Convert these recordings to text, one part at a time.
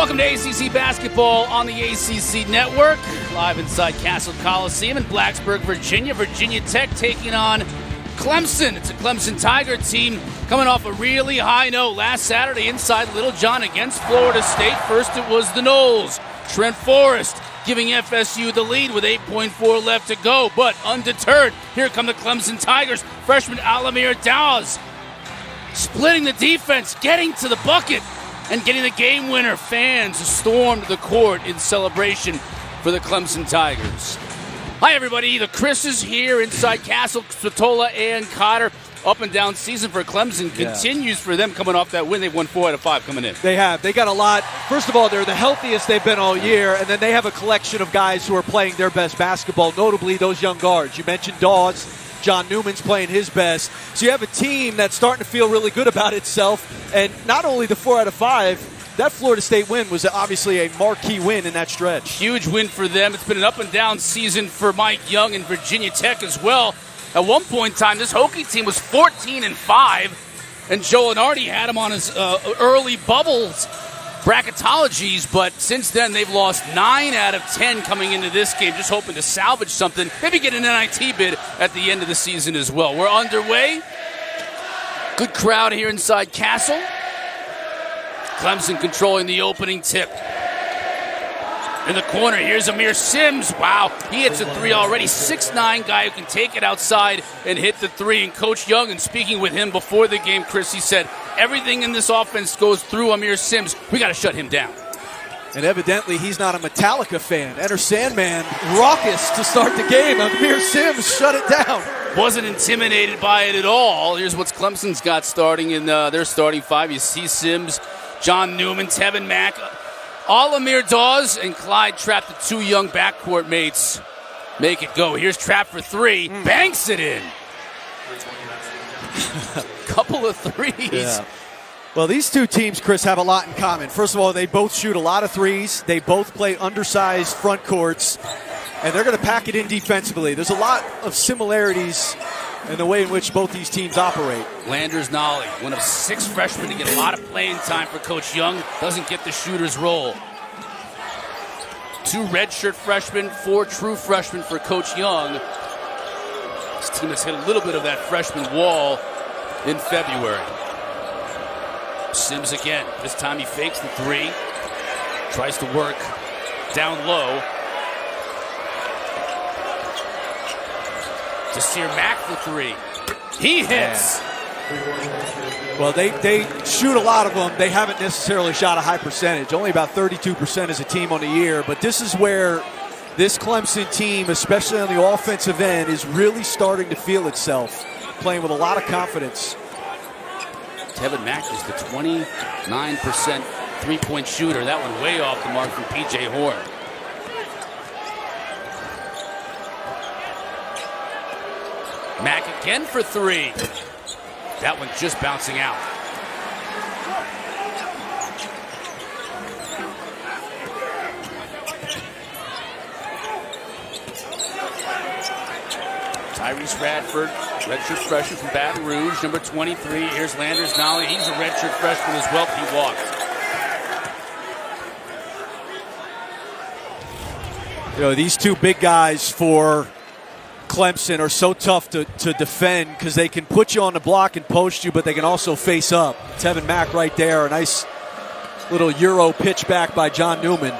Welcome to ACC Basketball on the ACC Network. Live inside Cassell Coliseum in Blacksburg, Virginia. Virginia Tech taking on Clemson. It's a Clemson Tiger team coming off a really high note last Saturday inside Little John against Florida State. First it was the Noles. Trent Forrest giving FSU the lead with 8.4 left to go. But undeterred, here come the Clemson Tigers. Freshman Alamir Dawes splitting the defense, getting to the bucket, and getting the game winner. Fans stormed the court in celebration for the Clemson Tigers. Hi, everybody. The Chris is here inside Cassell, Spatola, and Cotter. Up and down season for Clemson continues for them coming off that win. They've won 4 out of 5 coming in. They have. They got a lot. First of all, they're the healthiest they've been all year, and then they have a collection of guys who are playing their best basketball, notably those young guards. You mentioned Dawes. John Newman's playing his best. So you have a team that's starting to feel really good about itself. And not only the 4 out of 5, that Florida State win was obviously a marquee win in that stretch. Huge win for them. It's been an up-and-down season for Mike Young and Virginia Tech as well. At one point in time, this Hokie team was 14-5, and Joe Lenardi had him on his early bubbles bracketologies, but since then they've lost 9 out of 10 coming into this game, just hoping to salvage something, maybe get an NIT bid at the end of the season as well. We're underway. Good crowd here inside Cassell. Clemson controlling the opening tip. In the corner, here's Amir Sims. Wow, he hits a 3 already. 6'9" guy who can take it outside and hit the 3. And Coach Young, and speaking with him before the game, Chris, he said, everything in this offense goes through Amir Sims. We got to shut him down. And evidently, he's not a Metallica fan. Enter Sandman, raucous to start the game. Amir Sims shut it down. Wasn't intimidated by it at all. Here's what Clemson's got starting in their starting 5. You see Sims, John Newman, Tevin Mack, Alamir Dawes, and Clyde Trapp, the 2 young backcourt mates, make it go. Here's Trapp for 3. Banks it in. Couple of threes. Yeah. Well, these two teams, Chris, have a lot in common. First of all, they both shoot a lot of threes. They both play undersized front courts, and they're going to pack it in defensively. There's a lot of similarities in the way in which both these teams operate. Landers Nolly, one of 6 freshmen to get a lot of playing time for Coach Young, doesn't get the shooter's role. 2 redshirt freshmen, 4 true freshmen for Coach Young. This team has hit a little bit of that freshman wall in February. Sims again. This time he fakes the 3. Tries to work down low. To Sear Mack for 3. He hits. Well, they shoot a lot of them. They haven't necessarily shot a high percentage. Only about 32% as a team on the year. But this is where this Clemson team, especially on the offensive end, is really starting to feel itself. Playing with a lot of confidence. Tevin Mack is the 29% three-point shooter. That one way off the mark from P.J. Horn. Mack again for 3. That one just bouncing out. Tyrese Radford, redshirt freshman from Baton Rouge, number 23. Here's Landers Nolly. He's a redshirt freshman as well. He walks. You know, these 2 big guys for Clemson are so tough to defend because they can put you on the block and post you, but they can also face up. Tevin Mack right there, a nice little Euro pitch back by John Newman.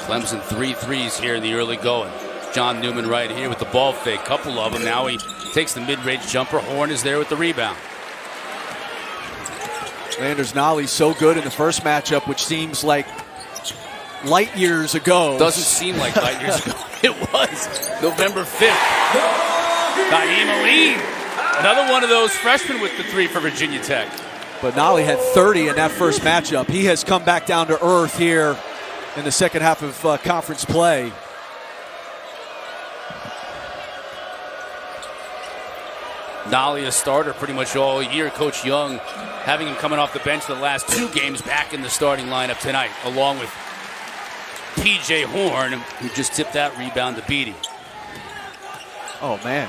Clemson 3 threes here in the early going. John Newman right here with the ball fake. Couple of them. Now he takes the mid-range jumper. Horn is there with the rebound. Landers Nolly so good in the first matchup, which seems like light years ago. Doesn't seem like light years ago. It was November 5th. Naeem Aline, another one of those freshmen with the 3 for Virginia Tech. But Nolly had 30 in that first matchup. He has come back down to earth here in the second half of conference play. Nolly a starter pretty much all year. Coach Young having him coming off the bench the last 2 games, back in the starting lineup tonight, along with P.J. Horn, who just tipped that rebound to Beatty. Oh, man.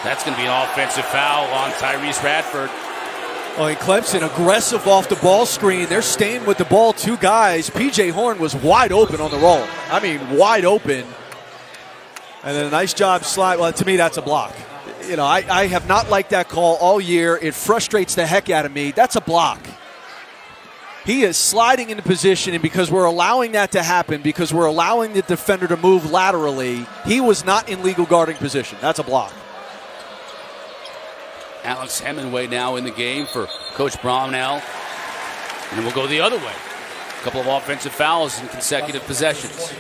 That's going to be an offensive foul on Tyrese Radford. Oh, and Clemson aggressive off the ball screen. They're staying with the ball. 2 guys. P.J. Horn was wide open on the roll. I mean, wide open. And then a nice job slide. Well, to me, that's a block. You know, I have not liked that call all year. It frustrates the heck out of me. That's a block. He is sliding into position, and because we're allowing that to happen, because we're allowing the defender to move laterally, he was not in legal guarding position. That's a block. Alex Hemingway now in the game for Coach Brownell. And we'll go the other way. A couple of offensive fouls in consecutive possessions.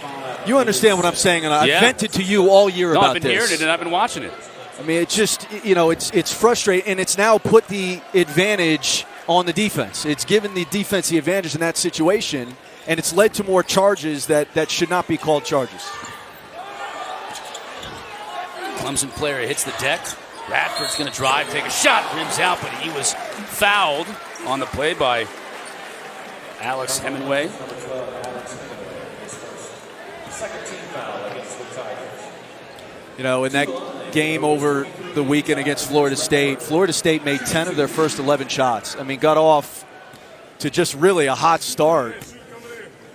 You understand what I'm saying, and I've vented to you all year about this. I've been hearing it, and I've been watching it. I mean, it's just, you know, it's frustrating, and it's now put the advantage on the defense. It's given the defense the advantage in that situation, and it's led to more charges that should not be called charges. Clemson player hits the deck. Radford's going to drive, take a shot, rims out, but he was fouled on the play by Alex Hemingway. You know, in that game over the weekend against Florida State made 10 of their first 11 shots. I mean, got off to just really a hot start.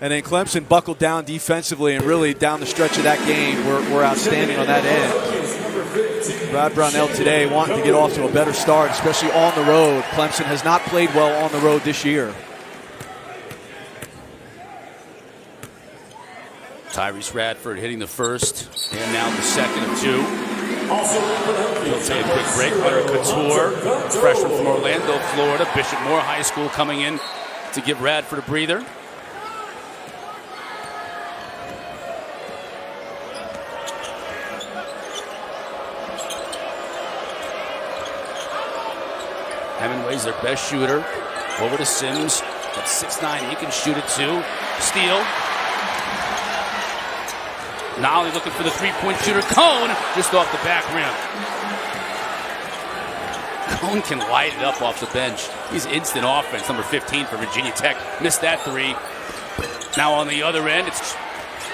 And then Clemson buckled down defensively, and really down the stretch of that game were outstanding on that end. Brad Brownell today wanting to get off to a better start, especially on the road. Clemson has not played well on the road this year. Tyrese Radford hitting the first, and now the second of 2. We'll take a quick break. Hunter Couture, freshman from Orlando, Florida. Bishop Moore High School coming in to give Radford a breather. Hemingway's their best shooter. Over to Sims at 6'9". He can shoot it too. Steal. Nolly looking for the three-point shooter. Cone just off the back rim. Cone can light it up off the bench. He's instant offense. Number 15 for Virginia Tech. Missed that 3. Now on the other end, it's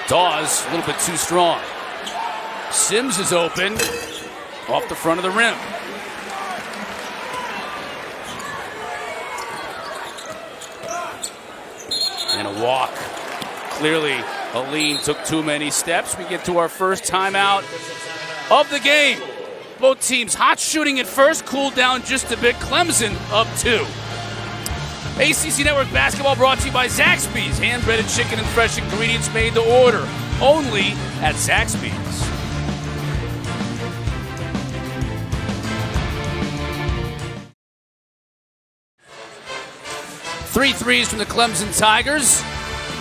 Dawes, a little bit too strong. Sims is open off the front of the rim. And a walk. Clearly, Aline took too many steps. We get to our first timeout of the game. Both teams hot shooting at first, cooled down just a bit. Clemson up 2. ACC Network basketball brought to you by Zaxby's. Hand-breaded chicken and fresh ingredients made to order. Only at Zaxby's. 3 threes from the Clemson Tigers,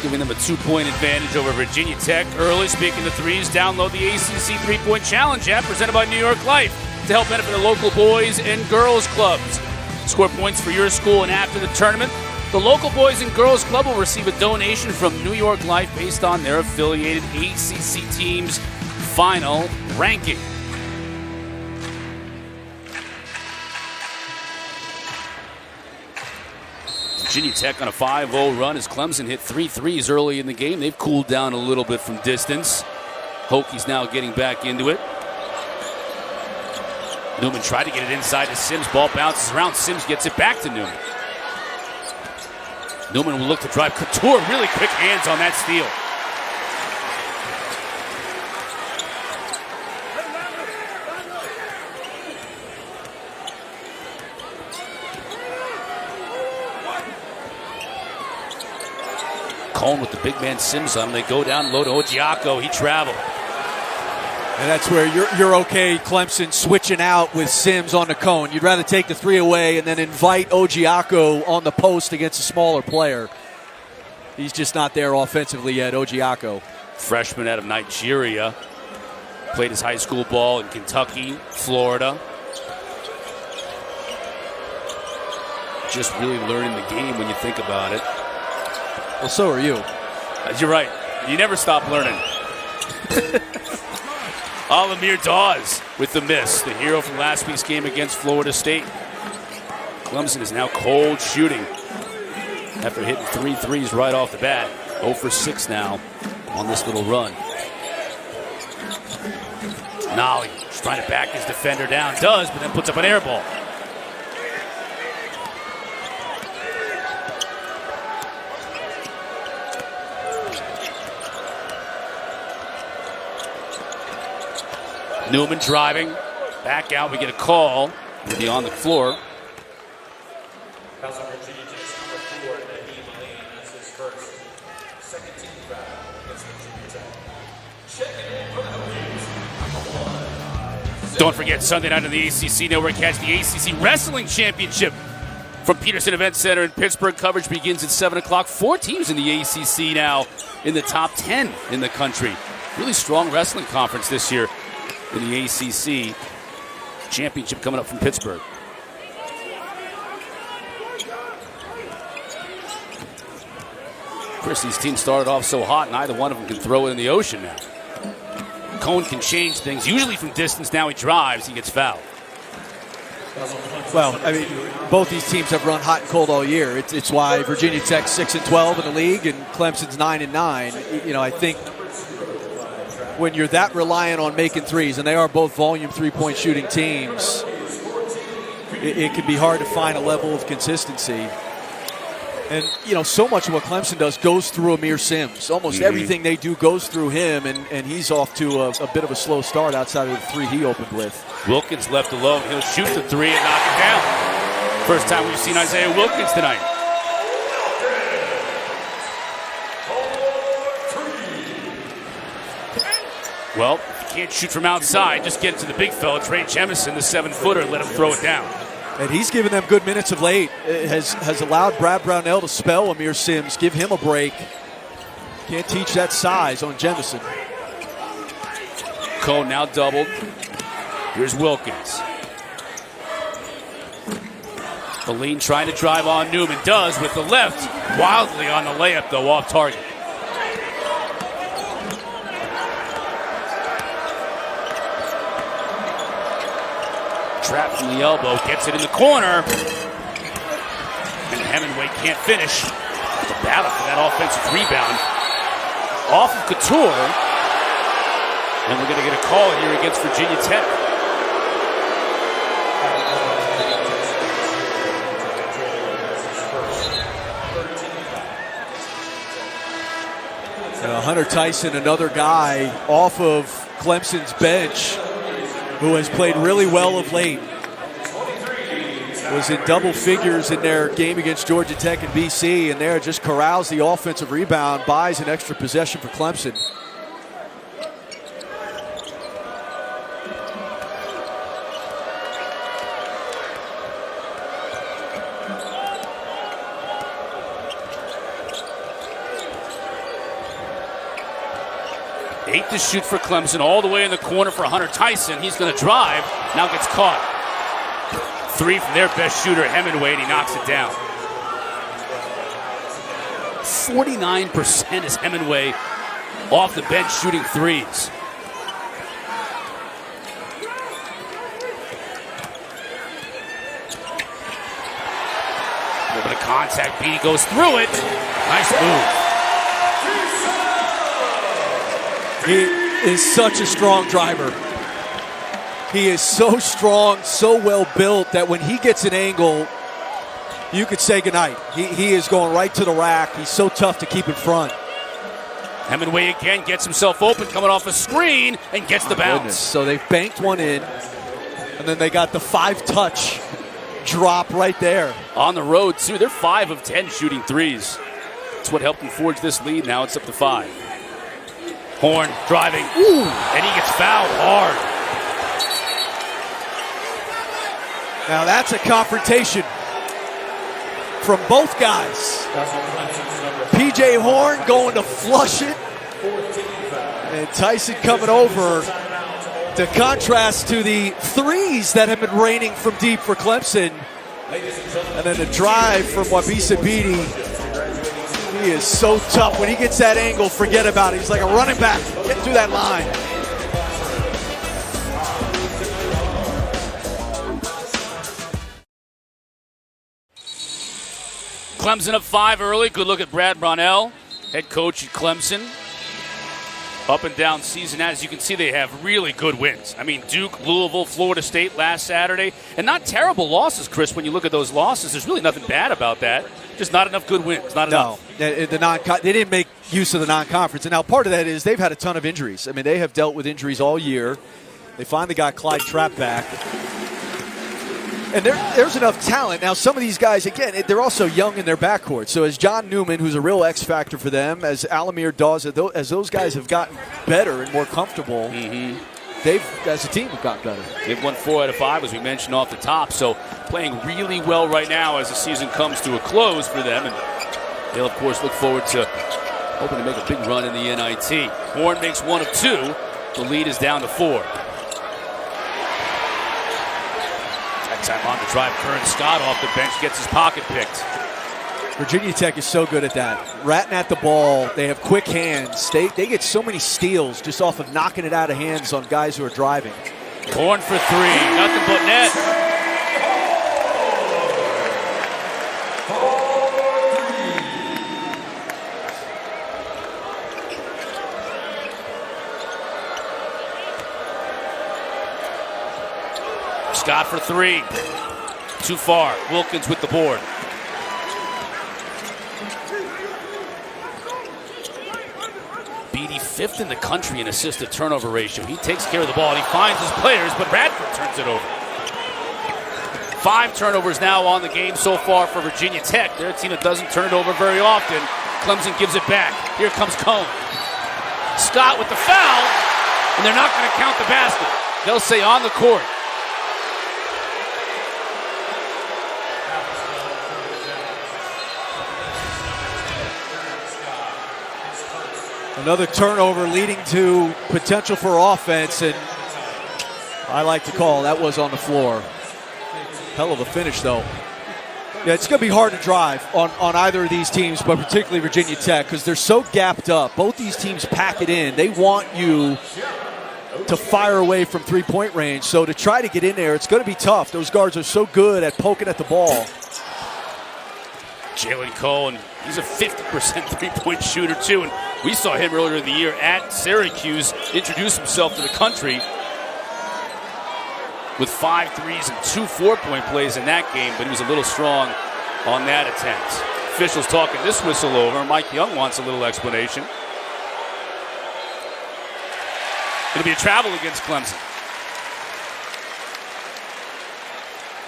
giving them a 2-point advantage over Virginia Tech. Early, speaking of threes, download the ACC 3-Point Challenge app presented by New York Life to help benefit the local boys and girls clubs. Score points for your school, and after the tournament, the local boys and girls club will receive a donation from New York Life based on their affiliated ACC team's final ranking. Virginia Tech on a 5-0 run as Clemson hit 3 threes early in the game. They've cooled down a little bit from distance. Hokies now getting back into it. Newman tried to get it inside to Sims. Ball bounces around. Sims gets it back to Newman. Newman will look to drive. Couture, really quick hands on that steal. Cone with the big man Sims on him. They go down low to Ojiako. He traveled. And that's where you're okay, Clemson, switching out with Sims on the Cone. You'd rather take the 3 away and then invite Ojiako on the post against a smaller player. He's just not there offensively yet, Ojiako. Freshman out of Nigeria. Played his high school ball in Kentucky, Florida. Just really learning the game when you think about it. Well, so are you. You're right. You never stop learning. Alamir Dawes with the miss. The hero from last week's game against Florida State. Clemson is now cold shooting after hitting 3 threes right off the bat. 0 for 6 now on this little run. Nolly just trying to back his defender down. Does, but then puts up an air ball. Newman driving. Back out. We get a call. He'll be on the floor. Don't forget, Sunday night on the ACC Network, catch the ACC Wrestling Championship from Peterson Event Center in Pittsburgh. Coverage begins at 7 o'clock. 4 teams in the ACC now in the top 10 in the country. Really strong wrestling conference this year in the ACC. Championship coming up from Pittsburgh. Chris, these teams started off so hot, neither one of them can throw it in the ocean now. Cohn can change things, usually from distance. Now he drives, he gets fouled. Well, I mean, both these teams have run hot and cold all year. It's why Virginia Tech's 6-12 in the league and Clemson's 9-9. You know, I think when you're that reliant on making threes, and they are both volume three-point shooting teams, it can be hard to find a level of consistency. And, you know, so much of what Clemson does goes through Amir Sims. Almost everything they do goes through him, and he's off to a bit of a slow start outside of the three he opened with. Wilkins left alone. He'll shoot the three and knock it down. First time we've seen Isaiah Wilkins tonight. Well, if you can't shoot from outside, just get it to the big fella, Trey Jemison, the 7-footer, let him throw it down. And he's given them good minutes of late. It has allowed Brad Brownell to spell Amir Sims, give him a break. Can't teach that size on Jemison. Cole now doubled. Here's Wilkins. Feline trying to drive on Newman. Does with the left. Wildly on the layup, though, off target. Trapped from the elbow, gets it in the corner. And Hemingway can't finish. The battle for that offensive rebound. Off of Couture. And we're going to get a call here against Virginia Tech. Hunter Tyson, another guy off of Clemson's bench, who has played really well of late. Was in double figures in their game against Georgia Tech and BC, and there just corrals the offensive rebound, buys an extra possession for Clemson. Eight to shoot for Clemson, all the way in the corner for Hunter Tyson. He's going to drive, now gets caught. Three from their best shooter, Hemingway, and he knocks it down. 49% is Hemingway off the bench shooting threes. A little bit of contact, Beatty goes through it. Nice move. He is such a strong driver. He is so strong, so well built that when he gets an angle, you could say goodnight. He is going right to the rack. He's so tough to keep in front. Hemingway again gets himself open, coming off a screen, and gets the bounce. Goodness. So they've banked one in, and then they got the 5-touch drop right there. On the road, too. They're 5 of 10 shooting threes. That's what helped them forge this lead. Now it's up to 5. Horn driving, and he gets fouled hard. Now that's a confrontation from both guys. P.J. Horn going to flush it, and Tyson coming over to contrast to the threes that have been raining from deep for Clemson. And then the drive from Wabisa Beatty. He is so tough. When he gets that angle, forget about it. He's like a running back. Get through that line. Clemson up 5 early. Good look at Brad Brownell, head coach at Clemson. Up and down season. As you can see, they have really good wins. I mean, Duke, Louisville, Florida State last Saturday. And not terrible losses, Chris, when you look at those losses. There's really nothing bad about that. Just not enough good wins. Not enough. They didn't make use of the non-conference. And now part of that is they've had a ton of injuries. I mean, they have dealt with injuries all year. They finally got Clyde Trapp back. And there's enough talent. Now, some of these guys, again, they're also young in their backcourt. So as John Newman, who's a real X factor for them, as Alamir Dawes, as those guys have gotten better and more comfortable, they've, as a team, have gotten better. They've won 4 out of 5, as we mentioned off the top. So playing really well right now as the season comes to a close for them. And they'll, of course, look forward to hoping to make a big run in the NIT. Horn makes 1 of 2. The lead is down to 4. That time on the drive, Curran Scott off the bench gets his pocket picked. Virginia Tech is so good at that. Ratting at the ball. They have quick hands. They get so many steals just off of knocking it out of hands on guys who are driving. Horn for 3. Nothing but net. Scott for 3. Too far. Wilkins with the board. Beatty 5th in the country in assist to turnover ratio. He takes care of the ball and he finds his players, but Radford turns it over. 5 turnovers now on the game so far for Virginia Tech. They're a team that doesn't turn it over very often. Clemson gives it back. Here comes Cohn. Scott with the foul, and they're not going to count the basket. They'll say on the court. Another turnover leading to potential for offense, and I like to call that was on the floor. Hell of a finish, though. Yeah, it's going to be hard to drive on either of these teams, but particularly Virginia Tech, because they're so gapped up. Both these teams pack it in. They want you to fire away from three-point range, so to try to get in there, it's going to be tough. Those guards are so good at poking at the ball. Jalen Cohen, he's a 50% three-point shooter, too, and we saw him earlier in the year at Syracuse introduce himself to the country with 5 threes and 2 4-point plays in that game, but he was a little strong on that attempt. Officials talking this whistle over. Mike Young wants a little explanation. It'll be a travel against Clemson.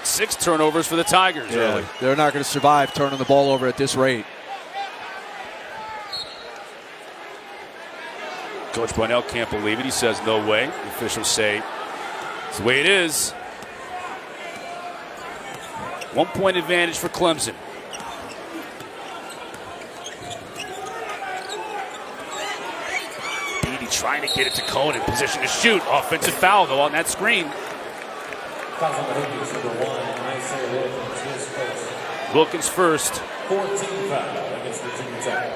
6 turnovers for the Tigers early. They're not going to survive turning the ball over at this rate. Coach Barnell can't believe it. He says no way. The officials say it's the way it is. 1-point advantage for Clemson. Beatty trying to get it to Cohen in position to shoot. Offensive foul, though, on that screen. Wilkins first. 14 foul against Virginia Tech.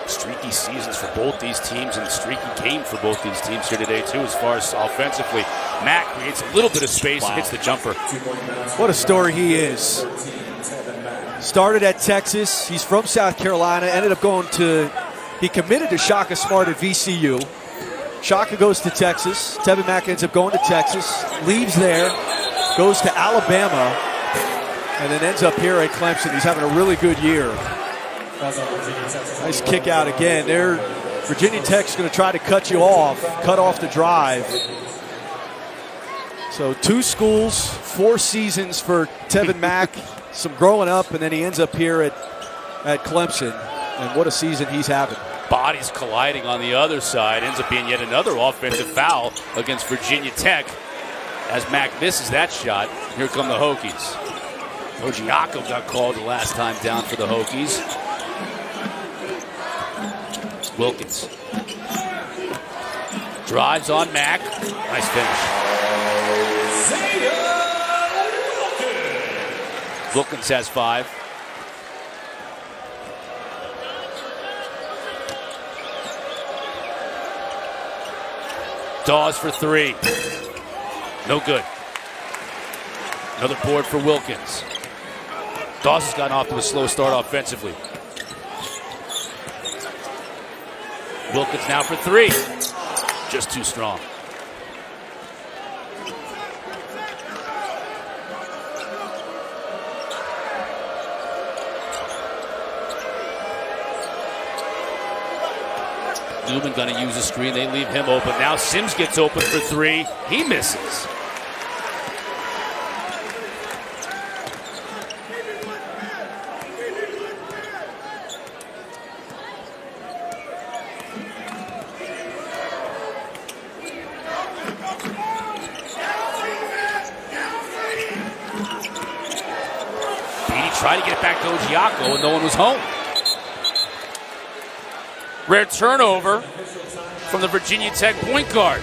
Streaky seasons for both these teams and streaky game for both these teams here today, too, as far as offensively. Mack creates a little bit of space and hits the jumper. What a story he is. Started at Texas. He's from South Carolina. Ended up going to, he committed to Shaka Smart at VCU. Shaka goes to Texas. Tevin Mack ends up going to Texas. Leaves there. Goes to Alabama. And then ends up here at Clemson. He's having a really good year. Nice kick out again. There, Virginia Tech's going to try to cut off the drive. So 2 schools, 4 seasons for Tevin Mack. Some growing up, and then he ends up here at Clemson. And what a season he's having. Bodies colliding on the other side. Ends up being yet another offensive foul against Virginia Tech as Mack misses that shot. Here come the Hokies. Ojiako got called the last time down for the Hokies. Wilkins drives on Mack. Nice finish. Wilkins has 5. Dawes for 3. No good. Another board for Wilkins. Dawes has gotten off to a slow start offensively. Wilkins now for 3. Just too strong. Newman going to use a screen. They leave him open. Now Sims gets open for three. He misses. Tried to get it back to Ojiako, and no one was home. Rare turnover from the Virginia Tech point guard.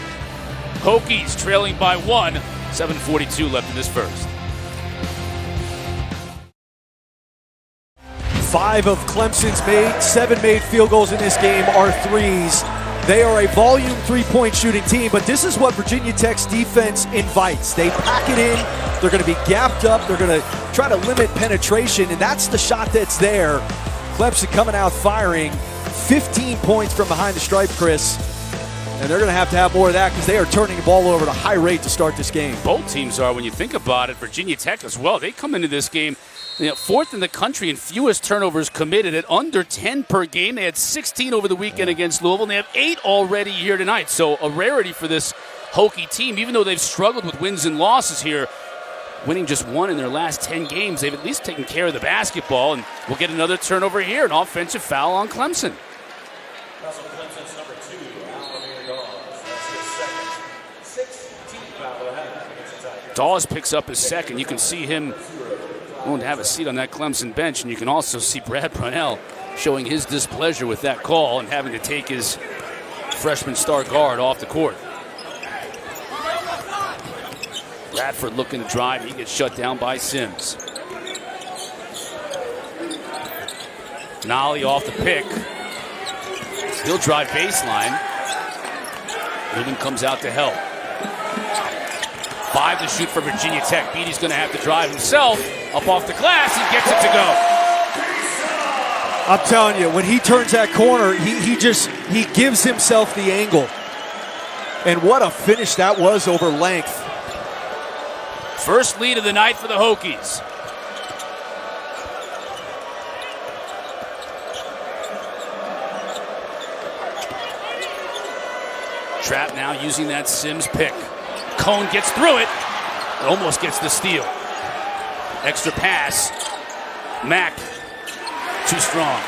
Hokies trailing by 1. 7:42 left in this first. 5 of Clemson's made, 7 made field goals in this game are threes. They are a volume three-point shooting team, but this is what Virginia Tech's defense invites. They pack it in. They're going to be gapped up. They're going to try to limit penetration, and that's the shot that's there. Clemson coming out firing 15 points from behind the stripe, Chris. And they're going to have more of that because they are turning the ball over at a high rate to start this game. Both teams are, when you think about it. Virginia Tech as well. They come into this game fourth in the country in fewest turnovers committed at under 10 per game. They had 16 over the weekend against Louisville, and they have 8 already here tonight. So a rarity for this Hokie team, even though they've struggled with wins and losses here. Winning just 1 in their last 10 games, they've at least taken care of the basketball, and we'll get another turnover here, an offensive foul on Clemson. That's on Clemson's number 2, Alabama Dawes. That's his second. 16th foul against the Tigers. Dawes picks up his second. You can see him going to have a seat on that Clemson bench, and you can also see Brad Brunell showing his displeasure with that call and having to take his freshman star guard off the court. Radford looking to drive. He gets shut down by Sims. Nolly off the pick. He'll drive baseline. Newman comes out to help. 5 to shoot for Virginia Tech. Beatty's going to have to drive himself up off the glass. He gets it to go. I'm telling you, when he turns that corner, he gives himself the angle. And what a finish that was over length. First lead of the night for the Hokies. Trap now using that Sims pick. Cone gets through it. Almost gets the steal. Extra pass. Mack. Too strong.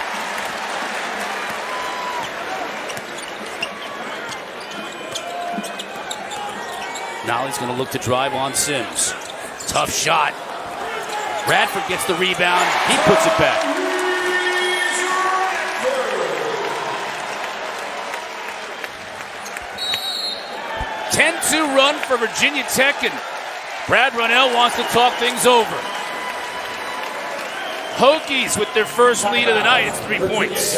Nolly's going to look to drive on Sims. Tough shot. Radford gets the rebound. He puts it back. "10-2 run for Virginia Tech, and Brad Brunell wants to talk things over. Hokies with their first lead of the night. It's 3 points.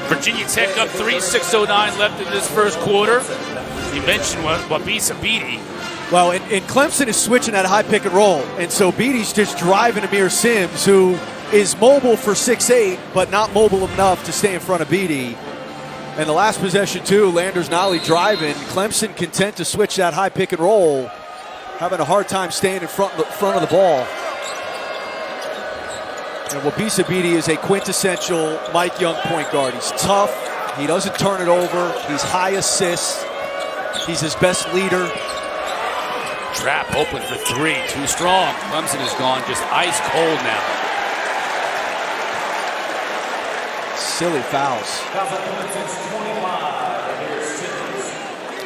Virginia Tech up 3, 6:09 left in this first quarter. You mentioned Wabisa Beatty. Well, and Clemson is switching at a high pick and roll, and so Beatty's just driving Amir Sims, who is mobile for 6'8", but not mobile enough to stay in front of Beatty. And the last possession, too, Landers Nolly driving. Clemson content to switch that high pick and roll, having a hard time staying in front of the ball. And Wabisa Beatty is a quintessential Mike Young point guard. He's tough. He doesn't turn it over. He's high assists. He's his best leader. Trap open for 3. Too strong. Clemson is gone just ice cold now. Silly fouls.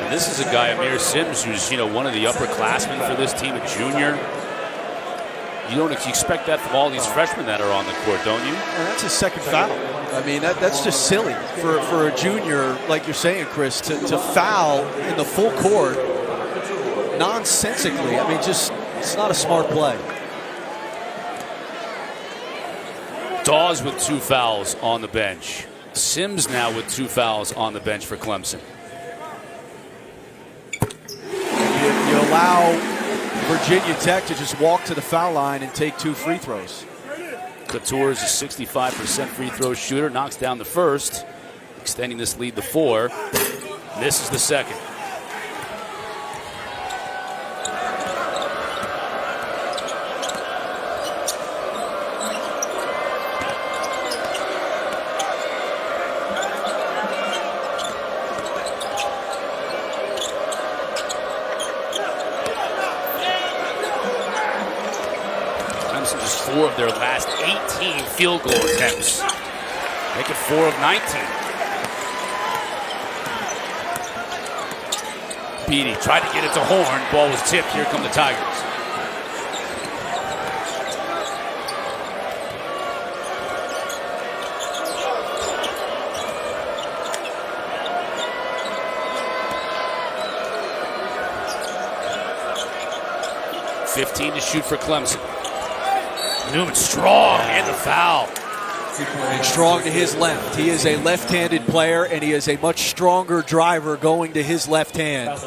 And this is a guy, Amir Sims, who's one of the upperclassmen for this team, a junior. You don't expect that from all these freshmen that are on the court, don't you? And that's his second foul. I mean, that's just silly for a junior, like you're saying, Chris, to foul in the full court nonsensically. I mean, it's not a smart play. Dawes with 2 fouls on the bench. Sims now with 2 fouls on the bench for Clemson. You allow Virginia Tech to just walk to the foul line and take 2 free throws. Couture is a 65% free throw shooter. Knocks down the first, extending this lead to 4. Misses the second. 4 of their last 18 field goal attempts. Make it 4 of 19. Beatty tried to get it to Horn. Ball was tipped. Here come the Tigers. .15 to shoot for Clemson. Newman strong and the foul. And strong to his left. He is a left-handed player, and he is a much stronger driver going to his left hand.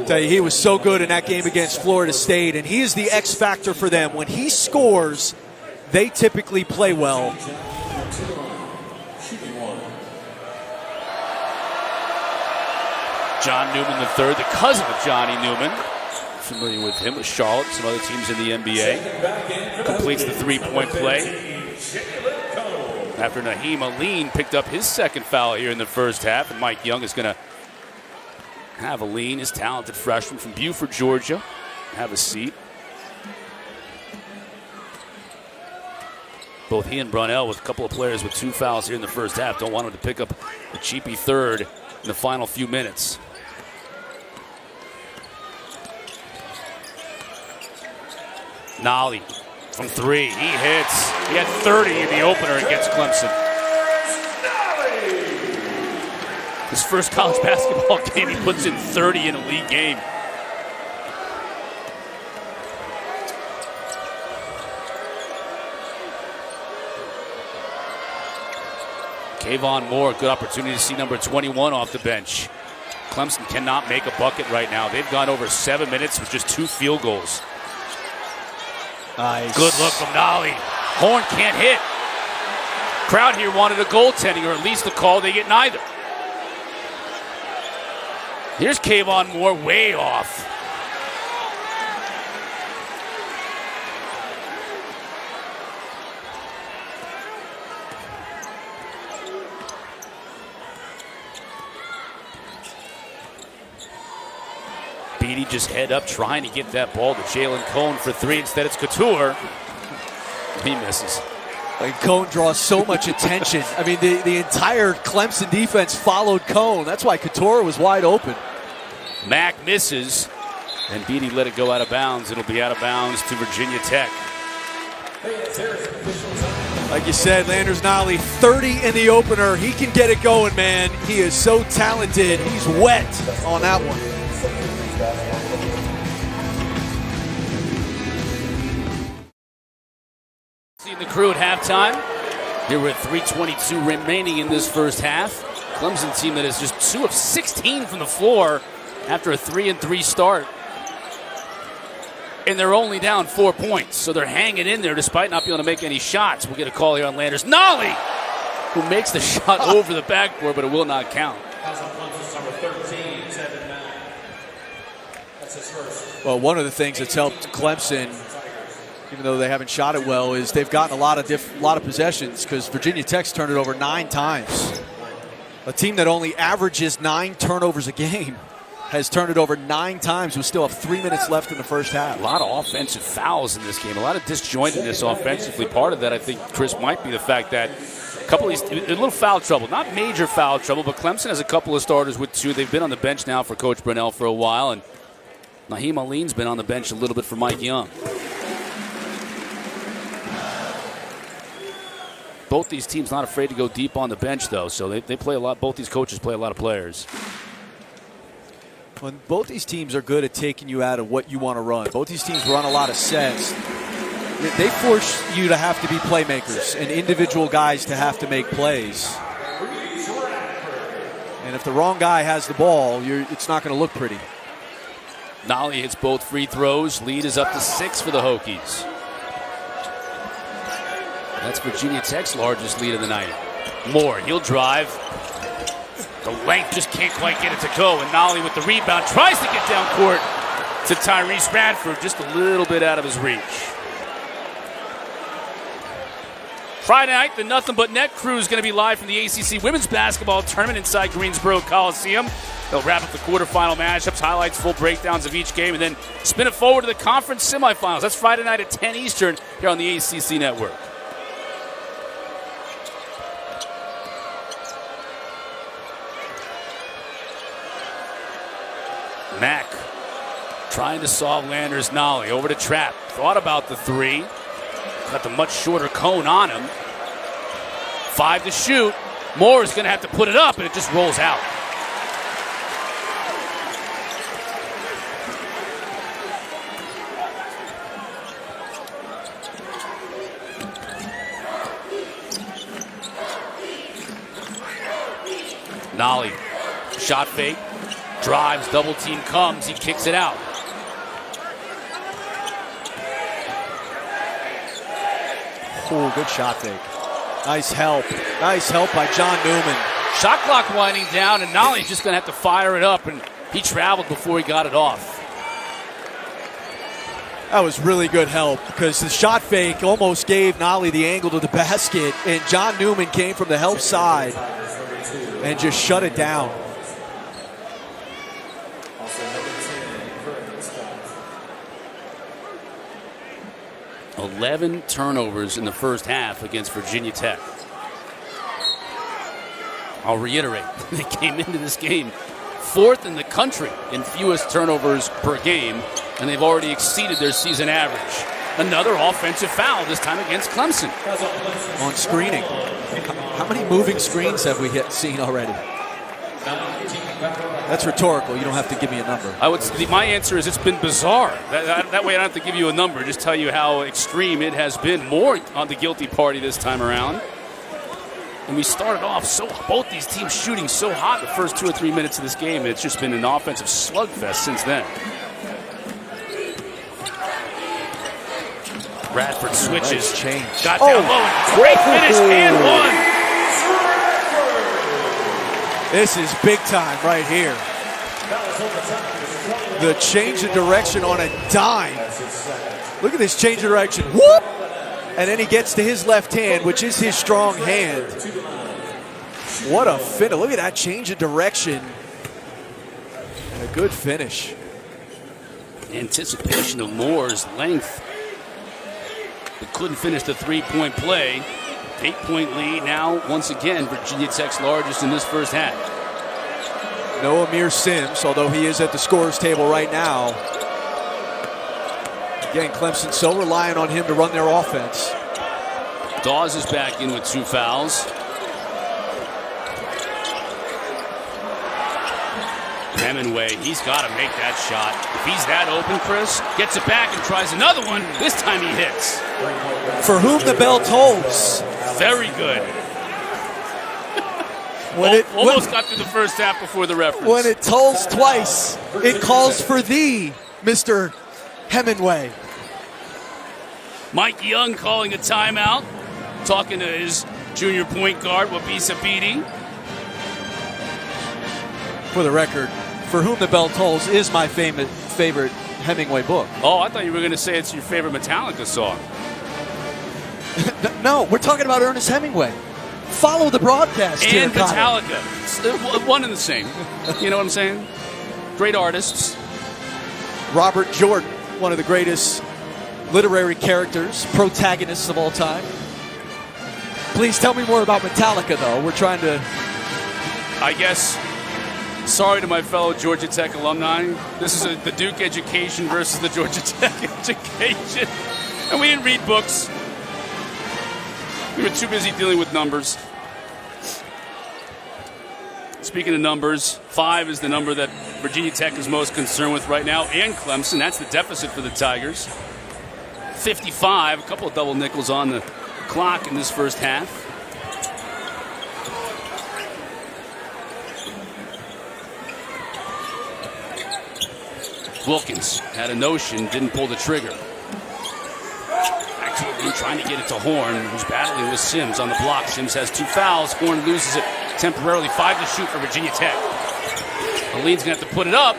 Tell you, he was so good in that game against Florida State, and he is the X factor for them. When he scores, they typically play well. John Newman III, the cousin of Johnny Newman. Familiar with him, with Charlotte, some other teams in the NBA. Completes the three-point play. After Naheem Aline picked up his second foul here in the first half, and Mike Young is going to have Aline, his talented freshman from Buford, Georgia, have a seat. Both he and Brunell, with a couple of players with 2 fouls here in the first half, don't want him to pick up a cheapy third in the final few minutes. Nolly from 3, he hits. He had 30 in the opener against Clemson. His first college basketball game, he puts in 30 in a league game. Kayvon Moore, good opportunity to see number 21 off the bench. Clemson cannot make a bucket right now. They've gone over 7 minutes with just 2 field goals. Nice. Good look from Nolly. Horn can't hit. Crowd here wanted a goaltending, or at least a call. They get neither. Here's Kayvon Moore, way off. Beatty just head up, trying to get that ball to Jalen Cone for 3. Instead, it's Couture. He misses. Like, Cone draws so much attention. I mean, the entire Clemson defense followed Cone. That's why Couture was wide open. Mack misses, and Beatty let it go out of bounds. It'll be out of bounds to Virginia Tech. Like you said, Landers Nolly, 30 in the opener. He can get it going, man. He is so talented. He's wet on that one. Seeing the crew at halftime. Here we're at 3:22 remaining in this first half. Clemson team that is just 2 of 16 from the floor after a 3-3 start. And they're only down 4 points, so they're hanging in there despite not being able to make any shots. We'll get a call here on Landers. Nolly, who makes the shot over the backboard, but it will not count. Well, one of the things that's helped Clemson, even though they haven't shot it well, is they've gotten a lot of possessions, because Virginia Tech's turned it over 9 times. A team that only averages 9 turnovers a game has turned it over 9 times. We still have 3 minutes left in the first half. A lot of offensive fouls in this game, a lot of disjointedness offensively. Part of that, I think, Chris, might be the fact that a couple of these, a little foul trouble, not major foul trouble, but Clemson has a couple of starters with 2. They've been on the bench now for Coach Brunell for a while, and Naheem Aline's been on the bench a little bit for Mike Young. Both these teams not afraid to go deep on the bench, though, so they play a lot. Both these coaches play a lot of players. When both these teams are good at taking you out of what you want to run. Both these teams run a lot of sets. They force you to have to be playmakers and individual guys to have to make plays. And if the wrong guy has the ball, it's not going to look pretty. Nolly hits both free throws. Lead is up to 6 for the Hokies. That's Virginia Tech's largest lead of the night. Moore, he'll drive. The length just can't quite get it to go. And Nolly with the rebound tries to get down court to Tyrese Radford, just a little bit out of his reach. Friday night, the Nothing But Net crew is going to be live from the ACC Women's Basketball Tournament inside Greensboro Coliseum. They'll wrap up the quarterfinal matchups, highlights, full breakdowns of each game, and then spin it forward to the conference semifinals. That's Friday night at 10 Eastern here on the ACC Network. Mack trying to solve Landers' nollie. Over to Trapp. Thought about the three. Got the much shorter cone on him. 5 to shoot. Moore is going to have to put it up, and it just rolls out. Nollie. Shot fake. Drives, double team comes, he kicks it out. Oh, good shot fake. Nice help. Nice help by John Newman. Shot clock winding down, and Nollie's just going to have to fire it up, and he traveled before he got it off. That was really good help because the shot fake almost gave Nollie the angle to the basket, and John Newman came from the help side and just shut it down. 11 turnovers in the first half against Virginia Tech. I'll reiterate, they came into this game 4th in the country in fewest turnovers per game, and they've already exceeded their season average. Another offensive foul, this time against Clemson. On screening. How many moving screens have we seen already? That's rhetorical. You don't have to give me a number. My answer is it's been bizarre. That way I don't have to give you a number. Just tell you how extreme it has been. More on the guilty party this time around. And we started off both these teams shooting so hot the first 2 or 3 minutes of this game. It's just been an offensive slugfest since then. Bradford switches. Nice change. Got down low. Great finish and one. This is big time right here. The change of direction on a dime. Look at this change of direction. Whoop! And then he gets to his left hand, which is his strong hand. What a finish. Look at that change of direction. And a good finish. Anticipation of Moore's length. But couldn't finish the three-point play. 8-point lead now, once again, Virginia Tech's largest in this first half. No Amir Sims, although he is at the scorer's table right now. Again, Clemson so reliant on him to run their offense. Dawes is back in with 2 fouls. Hemingway, he's got to make that shot. If he's that open, Chris, gets it back and tries another one. This time he hits. For whom the bell tolls. Very good. Almost got through the first half before the reference. When it tolls twice, it calls for thee, Mr. Hemingway. Mike Young calling a timeout, talking to his junior point guard, Wabisa Beatty. For the record, For Whom the Bell Tolls is my favorite Hemingway book. Oh, I thought you were going to say it's your favorite Metallica song. No, we're talking about Ernest Hemingway. Follow the broadcast and here, Metallica. It's one and the same. You know what I'm saying? Great artists. Robert Jordan, one of the greatest literary characters, protagonists of all time. Please tell me more about Metallica, though. We're trying to... I guess, sorry to my fellow Georgia Tech alumni. This is the Duke education versus the Georgia Tech education. And we didn't read books. We were too busy dealing with numbers. Speaking of numbers, 5 is the number that Virginia Tech is most concerned with right now, and Clemson. That's the deficit for the Tigers. 55, a couple of double nickels on the clock in this first half. Wilkins had a notion, didn't pull the trigger. Actually, trying to get it to Horn, who's battling with Sims on the block. Sims has 2 fouls. Horn loses it temporarily. 5 to shoot for Virginia Tech. Aline's going to have to put it up.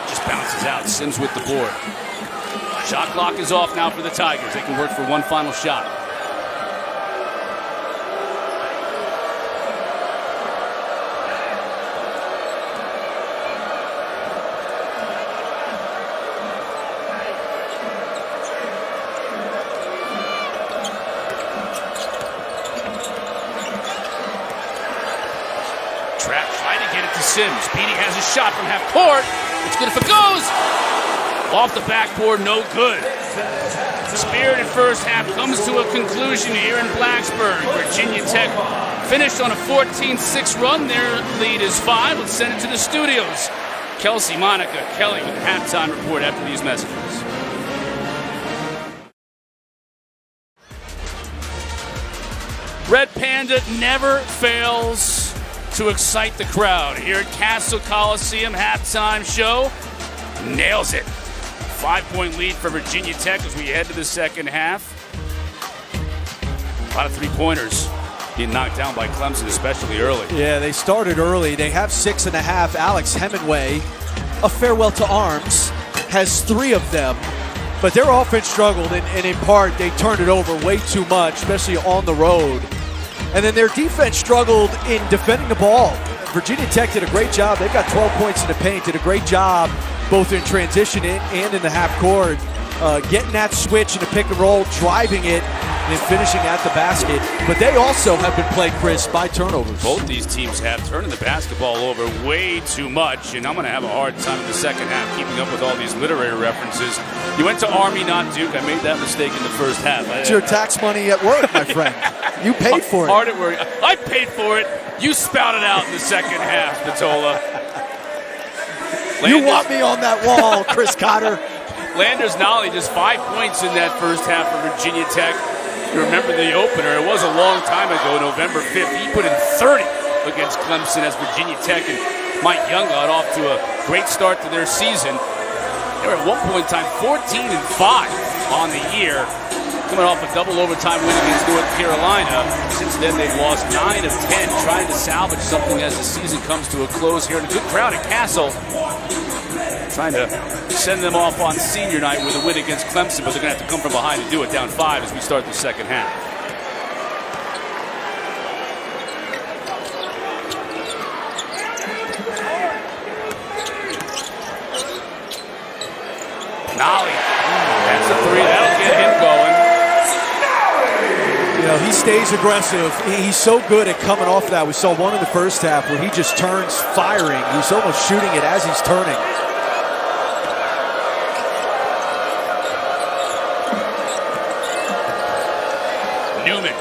Just bounces out. Sims with the board. Shot clock is off now for the Tigers. They can work for one final shot. Sims. Beatty has a shot from half court. It's good if it goes. Off the backboard, no good. Spirited first half comes to a conclusion here in Blacksburg. Virginia Tech finished on a 14-6 run. Their lead is 5. Let's send it to the studios. Kelsey, Monica, Kelly with the halftime report after these messages. Red Panda never fails to excite the crowd. Here at Cassell Coliseum, halftime show, nails it. 5-point lead for Virginia Tech as we head to the second half. A lot of three-pointers being knocked down by Clemson, especially early. Yeah, they started early. They have 6.5. Alex Hemingway, a farewell to arms, has 3 of them. But their offense struggled, and in part, they turned it over way too much, especially on the road. And then their defense struggled in defending the ball. Virginia Tech did a great job. They've got 12 points in the paint, did a great job both in transition and in the half court, getting that switch in the pick and roll, driving it, and finishing at the basket. But they also have been plagued, Chris, by turnovers. Both these teams have turning the basketball over way too much, and I'm going to have a hard time in the second half keeping up with all these literary references. You went to Army, not Duke. I made that mistake in the first half. It's your tax money at work, my friend. You paid for it. Hard at work. I paid for it. You spouted out in the second half, Matola. You want me on that wall, Chris Cotter. Landers Nolly just 5 points in that first half for Virginia Tech. You remember the opener. It was a long time ago, November 5th. He put in 30 against Clemson as Virginia Tech and Mike Young got off to a great start to their season. They were at one point in time 14-5 on the year, coming off a double overtime win against North Carolina. Since then, they've lost 9 of 10, trying to salvage something as the season comes to a close here. And a good crowd at Cassell, trying to send them off on senior night with a win against Clemson, but they're going to have to come from behind and do it down 5 as we start the second half. Nolly, that's a 3. That'll get him going. You know, he stays aggressive. He's so good at coming off that. We saw one in the first half where he just turns firing. He's almost shooting it as he's turning. Newman,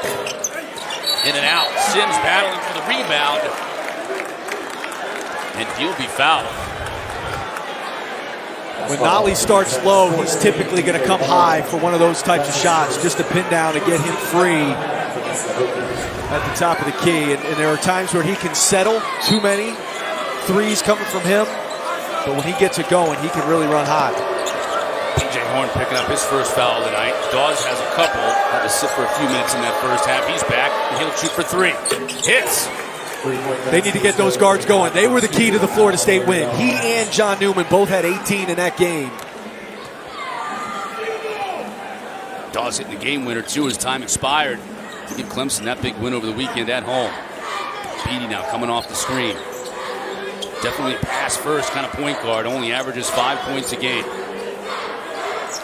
in and out. Sims battling for the rebound. And he'll be fouled. When Nolly starts low, he's typically going to come high for one of those types of shots, just to pin down and get him free at the top of the key. And there are times where he can settle too many threes coming from him, but when he gets it going, he can really run hot. P.J. Horn picking up his first foul tonight. Dawes has a couple. Had to sit for a few minutes in that first half. He's back, and he'll shoot for 3. Hits. They need to get those guards going. They were the key to the Florida State win. He and John Newman both had 18 in that game. Dawes hitting the game winner, too, as time expired to give Clemson that big win over the weekend at home. Beatty now coming off the screen. Definitely a pass first kind of point guard. Only averages 5 points a game.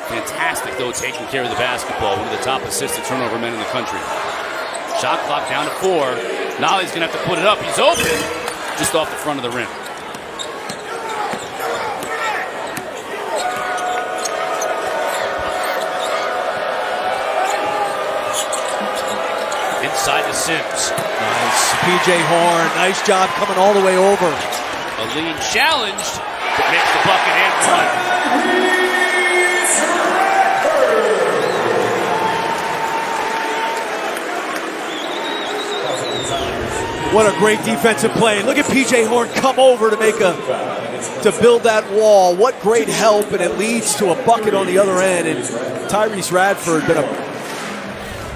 Fantastic, though, taking care of the basketball. One of the top assisted turnover men in the country. Shot clock down to 4. Nolly's going to have to put it up. He's open just off the front of the rim. Inside to Sims. Nice. P.J. Horn, nice job coming all the way over. A lead challenged, but makes the bucket and one. What a great defensive play. Look at P.J. Horn come over to build that wall. What great help, and it leads to a bucket on the other end. And Tyrese Radford,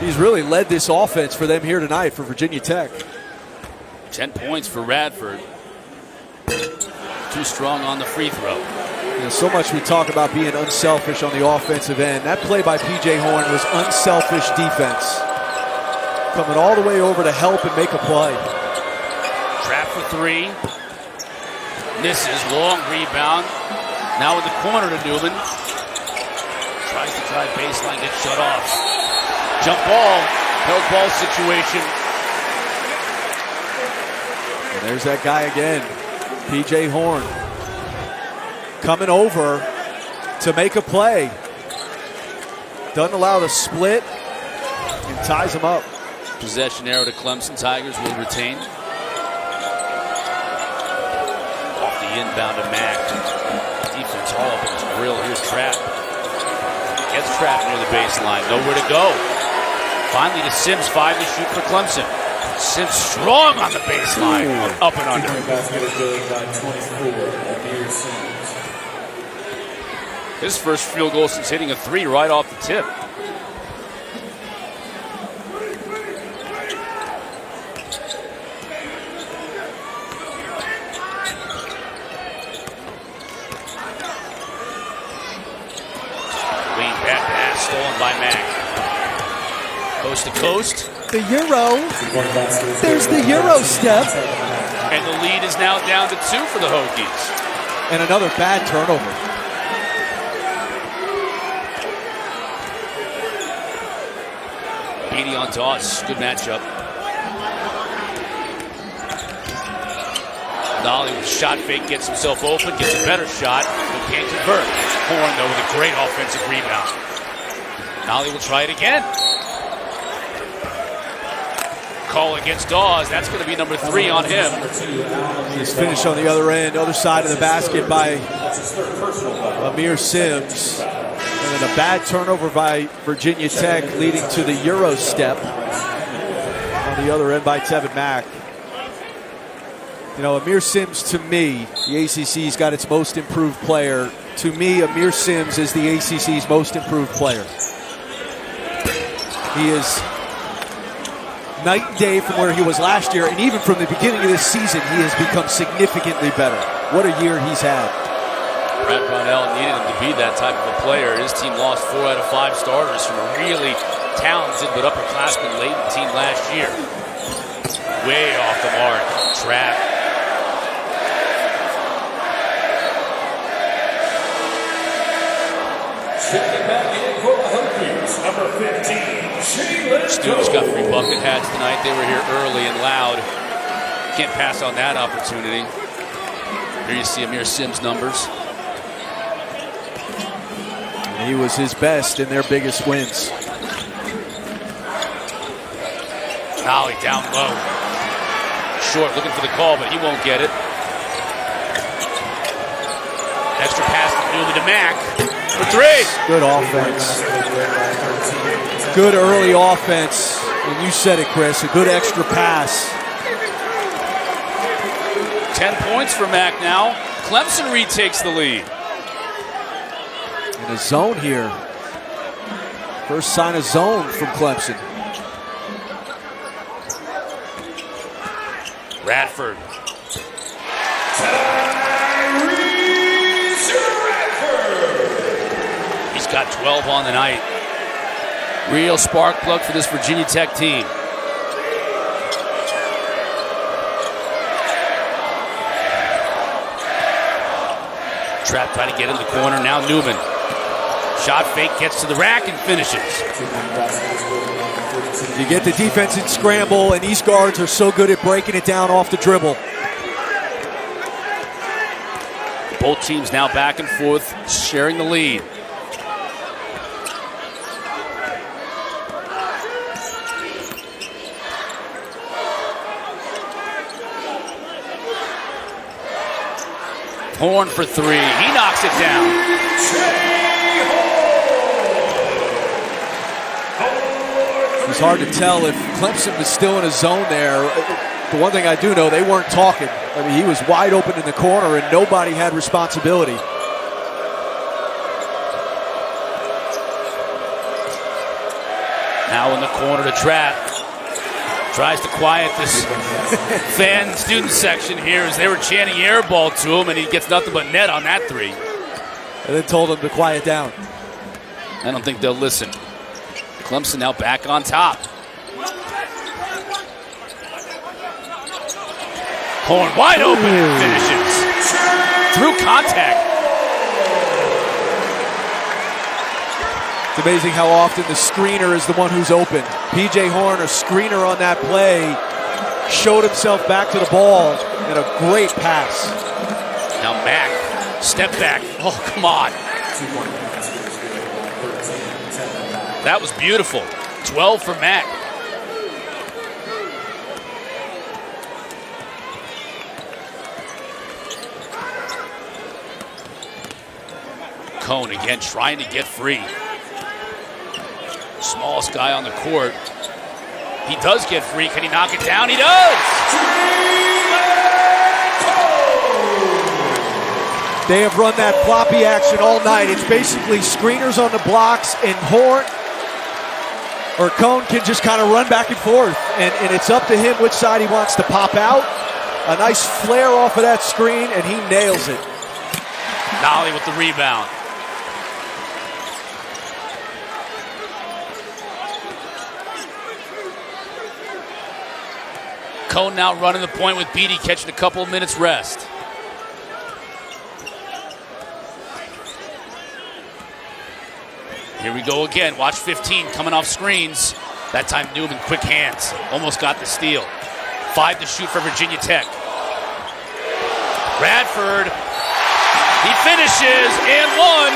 he's really led this offense for them here tonight for Virginia Tech. 10 points for Radford. Too strong on the free throw. You know, so much we talk about being unselfish on the offensive end. That play by P.J. Horn was unselfish defense. Coming all the way over to help and make a play. Trap for 3. Misses. Long rebound. Now in the corner to Newman. Tries to drive baseline, gets shut off. Jump ball. Held ball situation. And there's that guy again. P.J. Horn coming over to make a play. Doesn't allow the split and ties him up. Possession arrow to Clemson. Tigers will retain. Off the inbound to Mack. Defense all up in his grill. Here's Trapp. Gets trapped near the baseline. Nowhere to go. Finally to Sims. 5 to shoot for Clemson. Sims strong on the baseline. Up and under. His first field goal since hitting a 3 right off the tip. Lean back pass stolen by Mack. Coast to coast. The Euro. There's the Euro step. And the lead is now down to 2 for the Hokies. And another bad turnover. Beatty on Doss. Good matchup. Nolly with a shot fake, gets himself open, gets a better shot, but can't convert. Horn, though, with a great offensive rebound. Nolly will try it again. Call against Dawes. That's going to be number 3 on him. His finish on the other end, other side of the basket by Amir Sims. And then a bad turnover by Virginia Tech, leading to the Euro step on the other end by Tevin Mack. You know, Amir Sims, to me, the ACC's got its most improved player. To me, Amir Sims is the ACC's most improved player. He is night and day from where he was last year, and even from the beginning of this season, he has become significantly better. What a year he's had. Brad Brownell needed him to be that type of a player. His team lost 4 out of 5 starters from a really talented but upperclassman laden team last year. Way off the mark. Trap. Checking back in for the Hokies, number 15, Students got 3 bucket hats tonight. They were here early and loud. Can't pass on that opportunity. Here you see Amir Sims' numbers. He was his best in their biggest wins. Nolly down low. Short, looking for the call, but he won't get it. Extra pass to Newman to Mack for 3. Good offense. Good early offense. And you said it, Chris, a good extra pass. 10 points for Mack now. Clemson retakes the lead. In a zone here. First sign of zone from Clemson. Radford. He's got 12 on the night. Real spark plug for this Virginia Tech team. Trap trying to get in the corner. Now Newman. Shot fake, gets to the rack and finishes. You get the defense in scramble, and these guards are so good at breaking it down off the dribble. Both teams now back and forth, sharing the lead. Horn for 3. He knocks it down. It's hard to tell if Clemson was still in a zone there. The one thing I do know, they weren't talking. I mean, he was wide open in the corner, and nobody had responsibility. Now in the corner to Trap. Tries to quiet this fan student section here as they were chanting air ball to him, and he gets nothing but net on that 3. And then told him to quiet down. I don't think they'll listen. Clemson now back on top. Horn wide open. Finishes. Through contact. It's amazing how often the screener is the one who's open. P.J. Horn, a screener on that play, showed himself back to the ball, and a great pass. Now Mack, step back. Oh, come on. That was beautiful. 12 for Mack. Cone again trying to get free. Smallest guy on the court. He does get free. Can he knock it down? He does! They have run that floppy action all night. It's basically screeners on the blocks, and Horn or Cone can just kind of run back and forth. And it's up to him which side he wants to pop out. A nice flare off of that screen, and he nails it. Nolly with the rebound. Cone now running the point with Beatty catching a couple of minutes rest. Here we go again. Watch 15 coming off screens. That time Newman, quick hands. Almost got the steal. 5 to shoot for Virginia Tech. Radford. He finishes and one.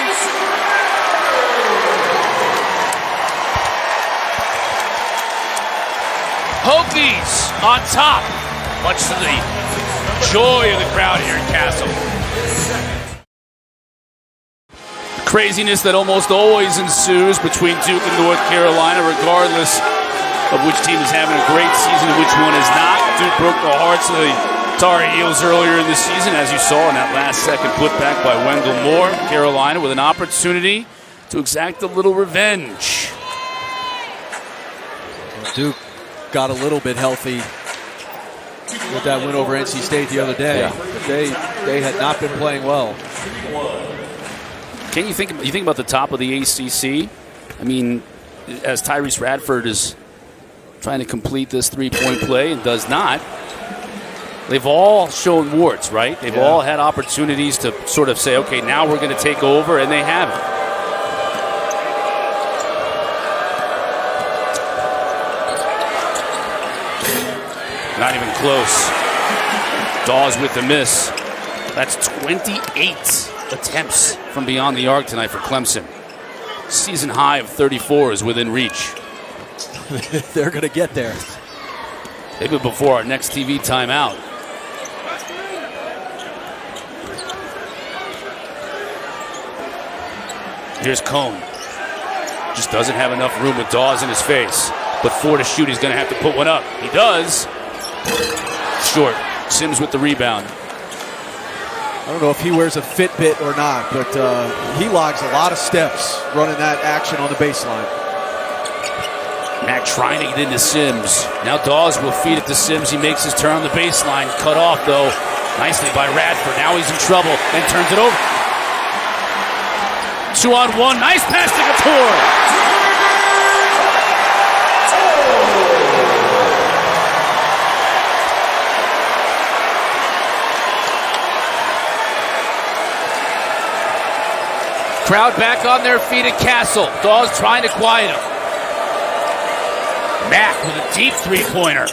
Hokies on top. Much to the joy of the crowd here in Cassell. Craziness that almost always ensues between Duke and North Carolina, regardless of which team is having a great season and which one is not. Duke broke the hearts of the Tar Heels earlier in the season, as you saw in that last-second putback by Wendell Moore. Carolina with an opportunity to exact a little revenge. Duke got a little bit healthy with that win over NC State the other day. Yeah. But they had not been playing well. Can you think about the top of the ACC? I mean, as Tyrese Radford is trying to complete this three-point play and does not, they've all shown warts, right? They've all had opportunities to sort of say, okay, now we're going to take over, and they haven't. Not even close. Dawes with the miss. That's 28 attempts from beyond the arc tonight for Clemson. Season high of 34 is within reach. They're going to get there. Maybe before our next TV timeout. Here's Cone. Just doesn't have enough room with Dawes in his face. But 4 to shoot, he's going to have to put one up. He does. Short. Sims with the rebound. I don't know if he wears a Fitbit or not, but he logs a lot of steps running that action on the baseline. Mack trying to get into Sims. Now Dawes will feed it to Sims. He makes his turn on the baseline. Cut off, though, nicely by Radford. Now he's in trouble and turns it over. 2-on-1. Nice pass to Couture. Crowd back on their feet at Cassell. Dawes trying to quiet him. Mack with a deep three-pointer.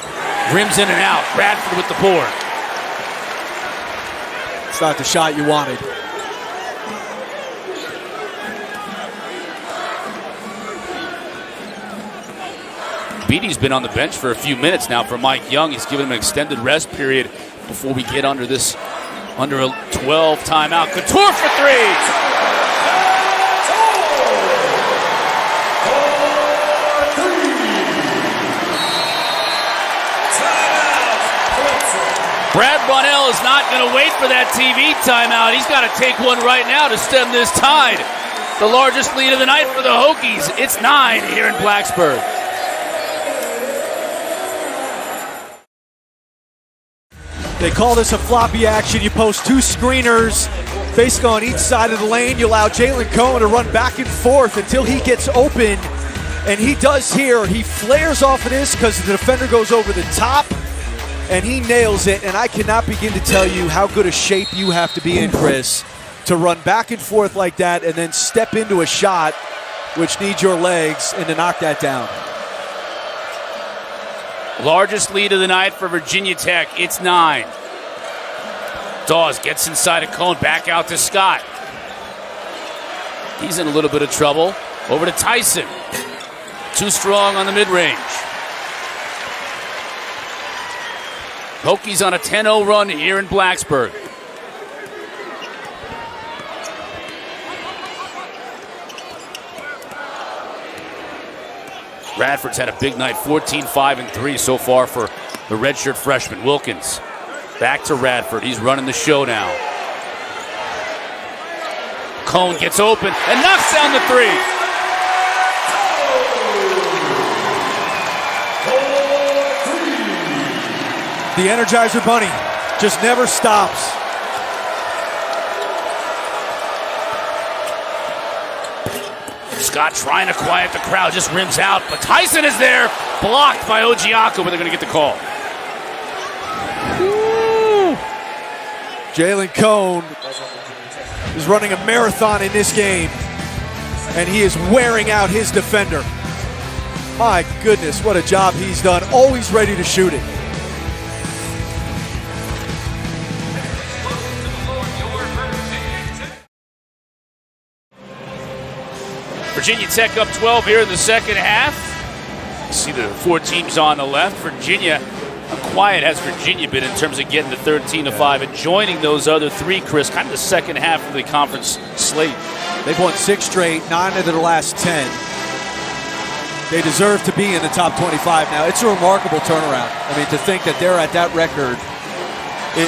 Rims in and out. Radford with the board. It's not the shot you wanted. Beatty's been on the bench for a few minutes now for Mike Young. He's given him an extended rest period before we get under a 12 timeout. Couture for 3. Brad Bunnell is not going to wait for that TV timeout. He's got to take one right now to stem this tide. The largest lead of the night for the Hokies. It's 9 here in Blacksburg. They call this a floppy action. You post 2 screeners basically on each side of the lane. You allow Jalen Cone to run back and forth until he gets open. And he does here. He flares off of this because the defender goes over the top. And he nails it, and I cannot begin to tell you how good a shape you have to be in, Chris, to run back and forth like that and then step into a shot which needs your legs and to knock that down. Largest lead of the night for Virginia Tech. It's 9. Dawes gets inside of Cone, back out to Scott. He's in a little bit of trouble. Over to Tyson. Too strong on the mid-range. Hokies on a 10-0 run here in Blacksburg. Radford's had a big night, 14-5-3 so far for the redshirt freshman. Wilkins back to Radford. He's running the show now. Cone gets open and knocks down the three. The Energizer Bunny just never stops. Scott trying to quiet the crowd, just rims out, but Tyson is there, blocked by Ojiako, but they're going to get the call. Jalen Cone is running a marathon in this game, and he is wearing out his defender. My goodness, what a job he's done. Always ready to shoot it. Virginia Tech up 12 here in the second half. You see the four teams on the left. Virginia, how quiet has Virginia been in terms of getting to 13-5 and joining those other three, Chris, kind of the second half of the conference slate. They've won 6 straight, 9 of their last 10. They deserve to be in the top 25 now. It's a remarkable turnaround. I mean, to think that they're at that record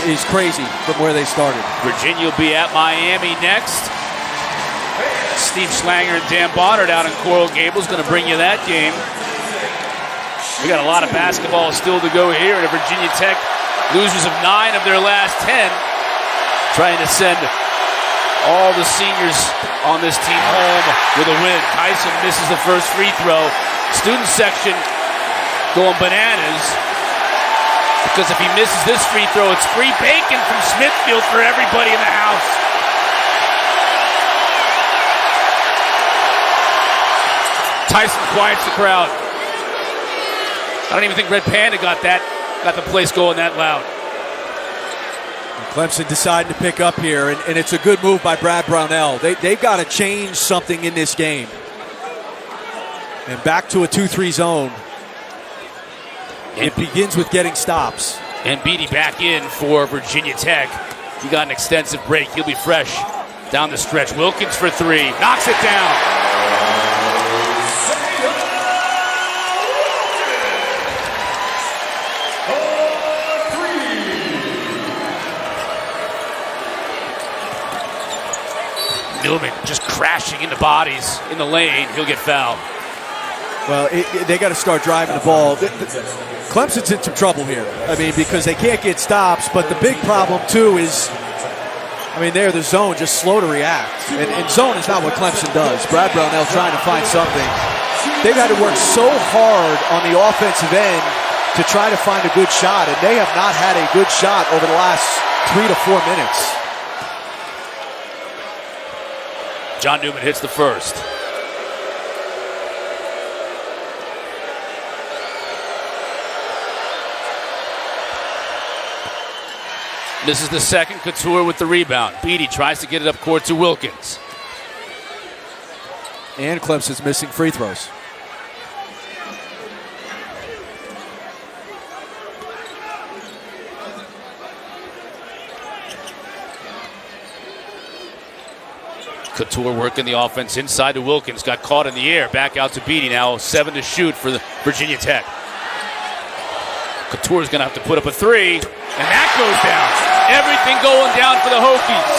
is crazy from where they started. Virginia will be at Miami next. Steve Slanger and Dan Bonner down in Coral Gables going to bring you that game. We got a lot of basketball still to go here. And Virginia Tech, losers of 9 of their last 10, trying to send all the seniors on this team home with a win. Tyson misses the first free throw. Student section going bananas because if he misses this free throw, it's free bacon from Smithfield for everybody in the house. Tyson quiets the crowd. I don't even think Red Panda got the place going that loud. Clemson decided to pick up here, and it's a good move by Brad Brownell. They've got to change something in this game. And back to a 2-3 zone. It begins with getting stops. And Beatty back in for Virginia Tech. He got an extensive break. He'll be fresh down the stretch. Wilkins for 3. Knocks it down. Newman just crashing into bodies in the lane. He'll get fouled. Well, they got to start driving the ball. Clemson's in some trouble here. I mean, because they can't get stops, but the big problem, too, is, I mean, they're the zone, just slow to react. And zone is not what Clemson does. Brad Brownell trying to find something. They've had to work so hard on the offensive end to try to find a good shot, and they have not had a good shot over the last 3 to 4 minutes. John Newman hits the first. This is the second. Couture with the rebound. Beatty tries to get it up court to Wilkins. And Clemson's missing free throws. Couture working the offense inside to Wilkins. Got caught in the air. Back out to Beatty now. 7 to shoot for the Virginia Tech. Couture's going to have to put up a 3. And that goes down. Everything going down for the Hokies.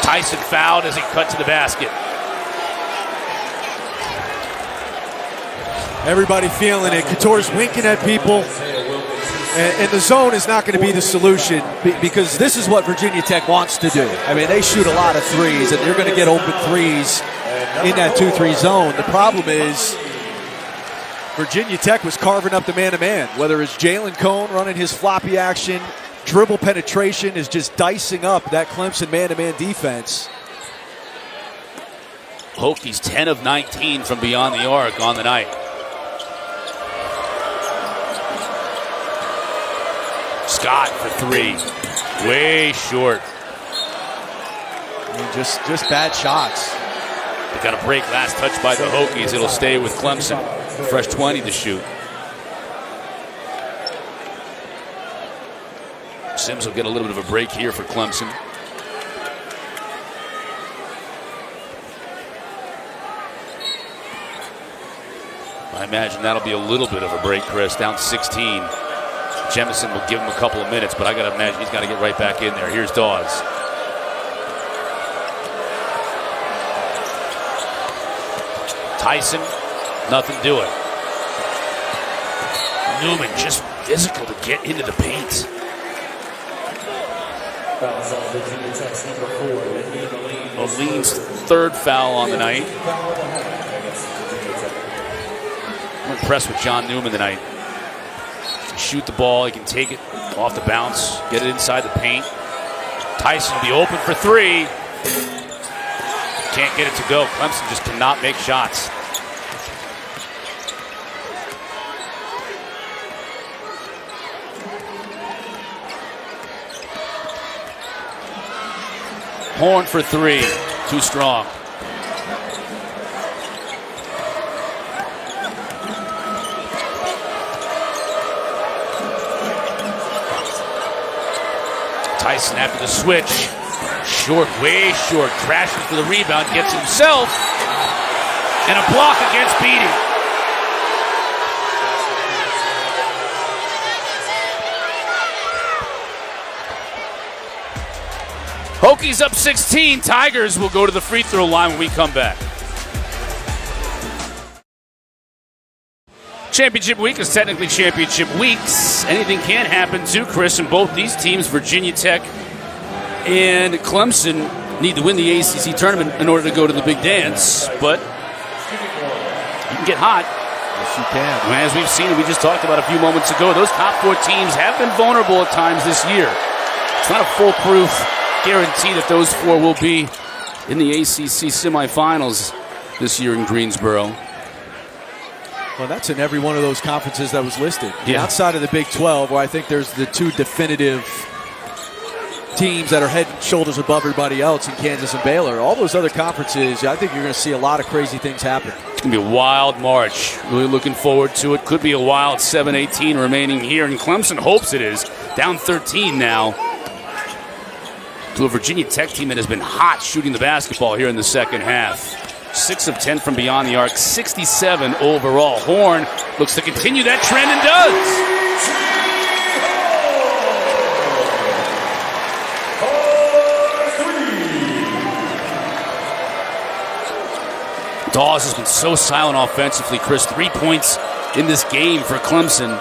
Tyson fouled as he cut to the basket. Everybody feeling it. Couture's winking at people. And the zone is not going to be the solution because this is what Virginia Tech wants to do. I mean, they shoot a lot of threes, and they're going to get open threes in that 2-3 zone. The problem is Virginia Tech was carving up the man-to-man, whether it's Jalen Cone running his floppy action, dribble penetration is just dicing up that Clemson man-to-man defense. Hokies 10 of 19 from beyond the arc on the night. Scott for three. Way short. I mean, just bad shots. They got a break, last touch by the Hokies. It'll stay with Clemson. Fresh 20 to shoot. Sims will get a little bit of a break here for Clemson. I imagine that'll be a little bit of a break, Chris. Down 16. Jemison will give him a couple of minutes, but I got to imagine he's got to get right back in there. Here's Dawes. Tyson, nothing doing. Newman just physical to get into the paint. Olean's third foul on the night. I'm impressed with John Newman tonight. He can shoot the ball, he can take it off the bounce, get it inside the paint. Tyson will be open for three. Can't get it to go. Clemson just cannot make shots. Horn for three. Too strong. Tyson after the switch. Short, way short. Crashing for the rebound. Gets himself. And a block against Beatty. Hokies up 16. Tigers will go to the free throw line when we come back. Championship week is technically championship weeks. Anything can happen too, Chris, and both these teams, Virginia Tech and Clemson, need to win the ACC tournament in order to go to the big dance, but you can get hot. Yes, you can. As we've seen, we just talked about a few moments ago, those top four teams have been vulnerable at times this year. It's not a foolproof guarantee that those four will be in the ACC semifinals this year in Greensboro. Well, that's in every one of those conferences that was listed. Yeah. Outside of the Big 12, where I think there's the two definitive teams that are head and shoulders above everybody else in Kansas and Baylor. All those other conferences, I think you're going to see a lot of crazy things happen. It's going to be a wild March. Really looking forward to it. Could be a wild 7-18 remaining here, and Clemson hopes it is. Down 13 now to a Virginia Tech team that has been hot shooting the basketball here in the second half. 6 of 10 from beyond the arc, 67 overall. Horn looks to continue that trend and does. Dawes has been so silent offensively, Chris. 3 points in this game for Clemson.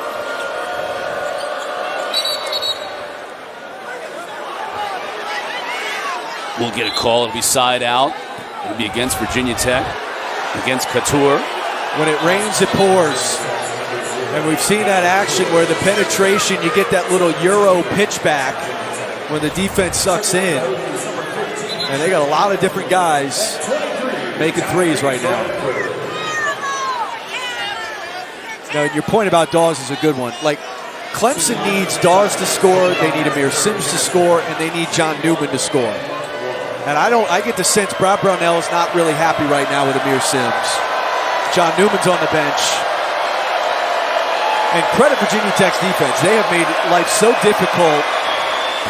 We'll get a call. It'll be side out. It'll be against Virginia Tech, against Couture. When it rains, it pours. And we've seen that action where the penetration, you get that little Euro pitch back when the defense sucks in. And they got a lot of different guys making threes right now. Now, your point about Dawes is a good one. Like, Clemson needs Dawes to score, they need Amir Sims to score, and they need John Newman to score. And I get the sense Brad Brownell is not really happy right now with Amir Sims. John Newman's on the bench. And credit Virginia Tech's defense. They have made life so difficult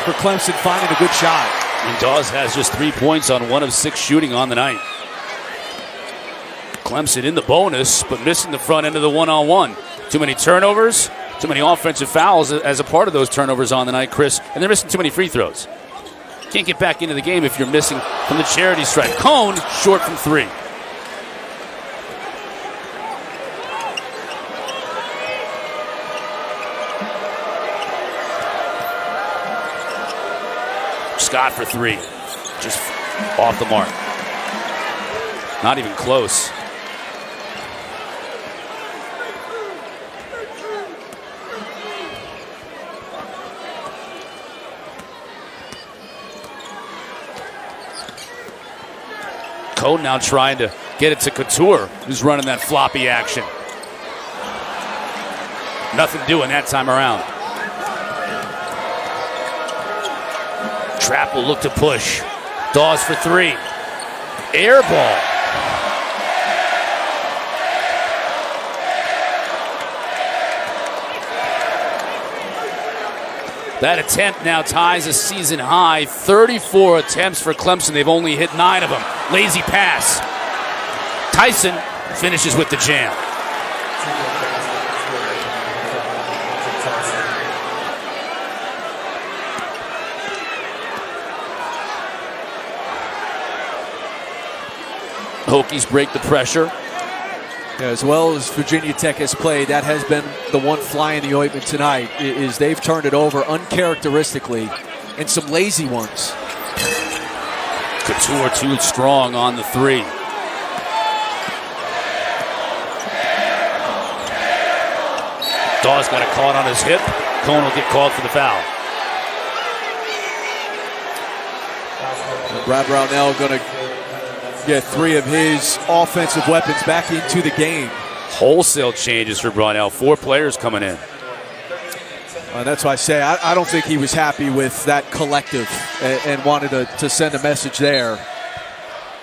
for Clemson finding a good shot. And Dawes has just 3 points on 1 of 6 shooting on the night. Clemson in the bonus, but missing the front end of the one-on-one. Too many turnovers, too many offensive fouls as a part of those turnovers on the night, Chris. And they're missing too many free throws. Can't get back into the game if you're missing from the charity stripe. Cone, short from 3. Scott for 3. Just off the mark. Not even close. Cone now trying to get it to Couture, who's running that floppy action. Nothing doing that time around. Trapp will look to push. Dawes for three. Air ball. That attempt now ties a season high. 34 attempts for Clemson. They've only hit 9 of them. Lazy pass. Tyson finishes with the jam. Hokies break the pressure. Yeah, as well as Virginia Tech has played, that has been the one fly in the ointment tonight, is they've turned it over uncharacteristically, and some lazy ones. Couture too strong on the three. Dawes got it caught on his hip. Cohn will get called for the foul. Brad Brownell going to get 3 of his offensive weapons back into the game. Wholesale changes for Brownell. 4 players coming in. That's why I say I don't think he was happy with that collective and wanted to send a message there.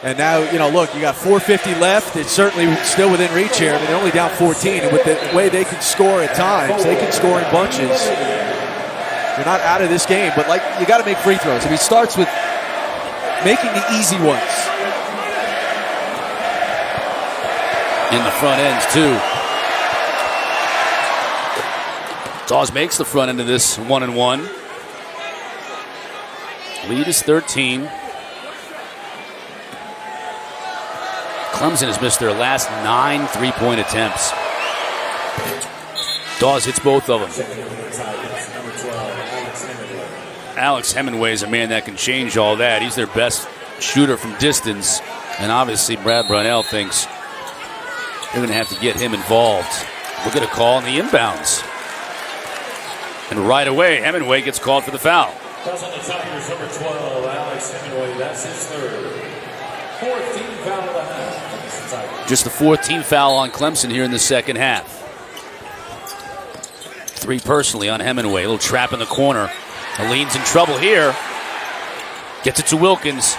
And now, look, you got 4:50 left. It's certainly still within reach here. I mean, they're only down 14. And with the way they can score at times, they can score in bunches. They're not out of this game, but you got to make free throws. I mean, it starts with making the easy ones. In the front ends, too. Dawes makes the front end of this 1-1. Lead is 13. Clemson has missed their last 9 3-point attempts. Dawes hits both of them. Alex Hemingway is a man that can change all that. He's their best shooter from distance. And obviously Brad Brownell thinks they're going to have to get him involved. We'll get a call on the inbounds. And right away, Hemingway gets called for the foul. Fouls on the Tigers, number 12, Alex Hemingway. That's his third. 14th foul of the half. Just the 14th foul on Clemson here in the second half. 3 personally on Hemingway. A little trap in the corner. Aleen's in trouble here. Gets it to Wilkins.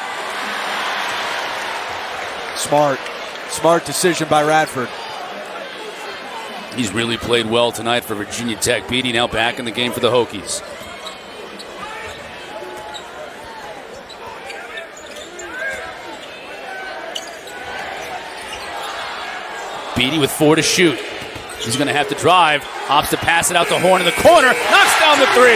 Smart decision by Radford. He's really played well tonight for Virginia Tech. Beatty now back in the game for the Hokies. Beatty with 4 to shoot. He's going to have to drive. Opts to pass it out the horn in the corner. Knocks down the 3.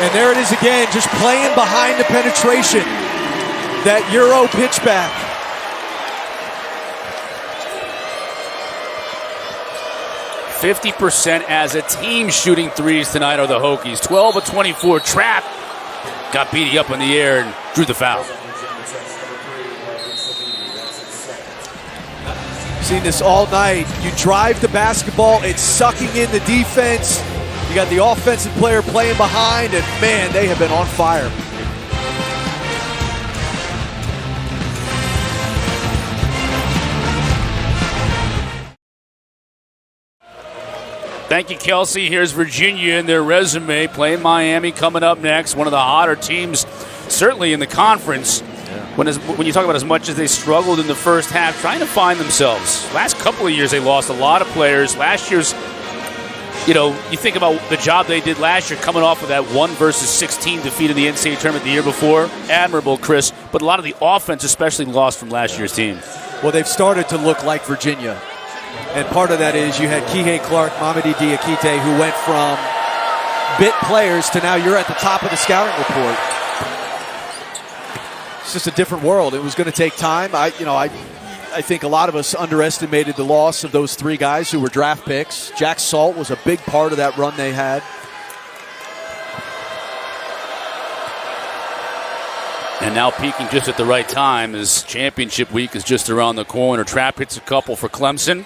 And there it is again, just playing behind the penetration. That Euro pitch back. 50% as a team shooting threes tonight are the Hokies. 12 of 24. Trap got Beatty up in the air and drew the foul. Seen this all night. You drive the basketball, it's sucking in the defense. You got the offensive player playing behind, and man, they have been on fire. Thank you, Kelsey. Here's Virginia in their resume, playing Miami coming up next. One of the hotter teams, certainly in the conference. When you talk about as much as they struggled in the first half, trying to find themselves. Last couple of years, they lost a lot of players. Last year's, you think about the job they did last year, coming off of that 1-16 defeat in the NCAA tournament the year before. Admirable, Chris. But a lot of the offense, especially, lost from last year's team. Well, they've started to look like Virginia. And part of that is you had Kihei Clark, Mamadi Diakite, who went from bit players to now you're at the top of the scouting report. It's just a different world. It was going to take time. I think a lot of us underestimated the loss of those 3 guys who were draft picks. Jack Salt was a big part of that run they had. And now peaking just at the right time as championship week is just around the corner. Trap hits a couple for Clemson,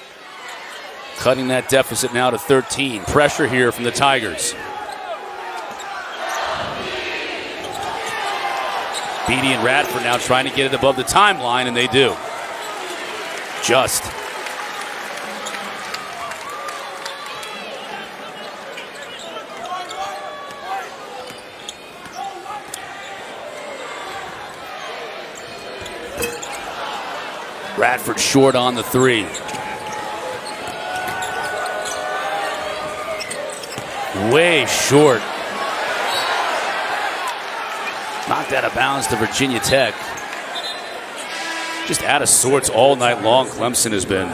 cutting that deficit now to 13. Pressure here from the Tigers. Beatty and Radford now trying to get it above the timeline, and they do. Just. Radford short on the three. Way short. Knocked out of bounds to Virginia Tech. Just out of sorts all night long, Clemson has been.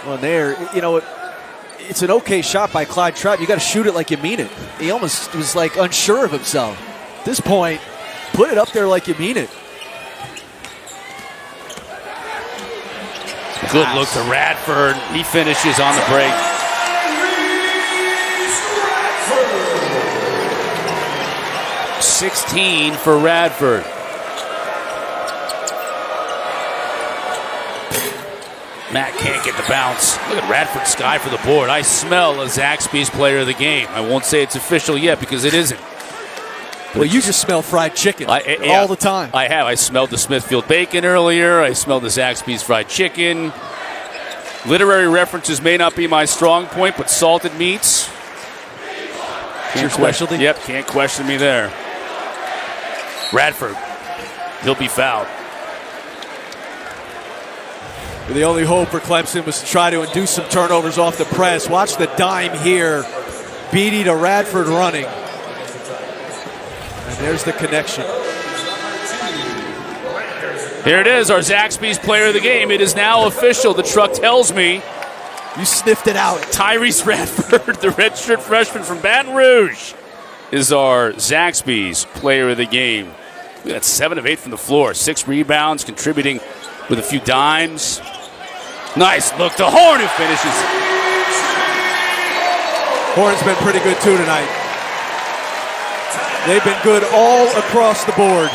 Well, there, you know, it's an okay shot by Clyde Trout. You got to shoot it like you mean it. He almost was like unsure of himself. At this point, put it up there like you mean it. Good look to Radford. He finishes on the break. .16 for Radford. Matt can't get the bounce. Look at Radford Sky for the board. I smell a Zaxby's player of the game. I won't say it's official yet because it isn't. Well, you just smell fried chicken all the time. I have. I smelled the Smithfield bacon earlier. I smelled the Zaxby's fried chicken. Literary references may not be my strong point, but salted meats. Your specialty? Yep, can't question me there. Radford, he'll be fouled. The only hope for Clemson was to try to induce some turnovers off the press. Watch the dime here. Beatty to Radford running. And there's the connection. Here it is, our Zaxby's player of the game. It is now official. The truck tells me. You sniffed it out. Tyrese Radford, the redshirt freshman from Baton Rouge, is our Zaxby's player of the game. Look at that, 7 of 8 from the floor. 6 rebounds, contributing with a few dimes. Nice look to Horn, who finishes. Horn's been pretty good too tonight. They've been good all across the board.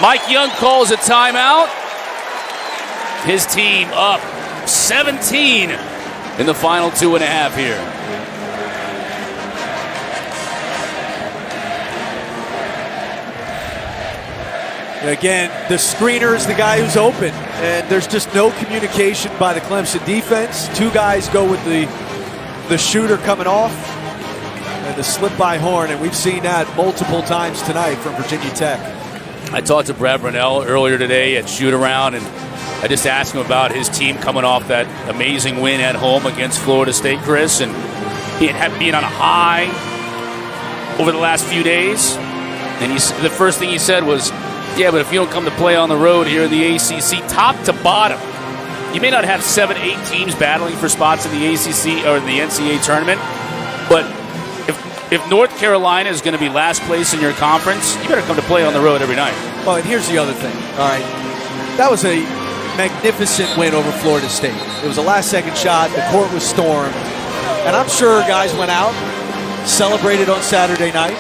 Mike Young calls a timeout. His team up 17 in the final 2.5 here. Again, the screener is the guy who's open, and there's just no communication by the Clemson defense. 2 guys go with the shooter coming off, and the slip by Horn, and we've seen that multiple times tonight from Virginia Tech. I talked to Brad Brunell earlier today at shoot-around, and I just asked him about his team coming off that amazing win at home against Florida State, Chris, and he had been on a high over the last few days. And the first thing he said was, yeah, but if you don't come to play on the road here in the ACC, top to bottom, you may not have 7, 8 teams battling for spots in the ACC or in the NCAA tournament, but if North Carolina is going to be last place in your conference, you better come to play on the road every night. Oh, and here's the other thing. All right, that was a magnificent win over Florida State. It was a last-second shot. The court was stormed. And I'm sure guys went out, celebrated on Saturday night.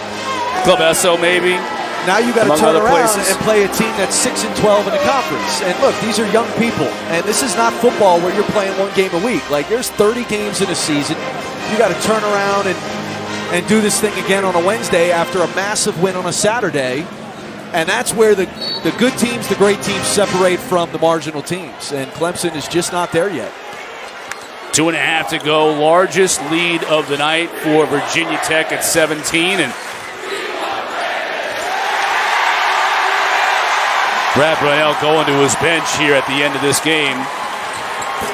Club Esso, maybe. Now you got to turn around and play a team that's 6-12 in the conference. And look, these are young people. And this is not football where you're playing 1 game a week. Like, there's 30 games in a season. You got to turn around and do this thing again on a Wednesday after a massive win on a Saturday. And that's where the good teams, the great teams, separate from the marginal teams. And Clemson is just not there yet. 2.5 to go. Largest lead of the night for Virginia Tech at 17. And Brad Brunell going to his bench here at the end of this game.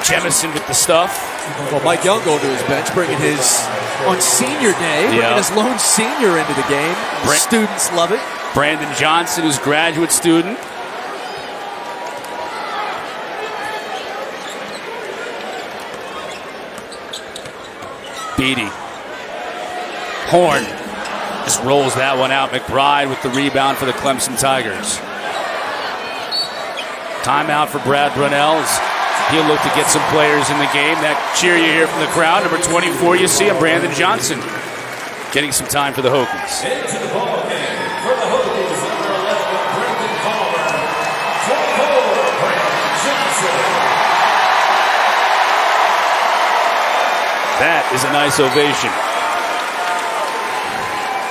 Jemison with the stuff. Well, Mike Young going to his bench, bringing his, on senior day, bringing his lone senior into the game. Students love it. Brandon Johnson, who's graduate student. Beatty. Horn just rolls that one out. McBride with the rebound for the Clemson Tigers. Timeout for Brad Brunell. He'll look to get some players in the game. That cheer you hear from the crowd. Number 24, you see him, Brandon Johnson, getting some time for the Hokies. Into the ball game for the Hokies, number 11, Brendan Palmer. 24, Brandon Johnson. That is a nice ovation.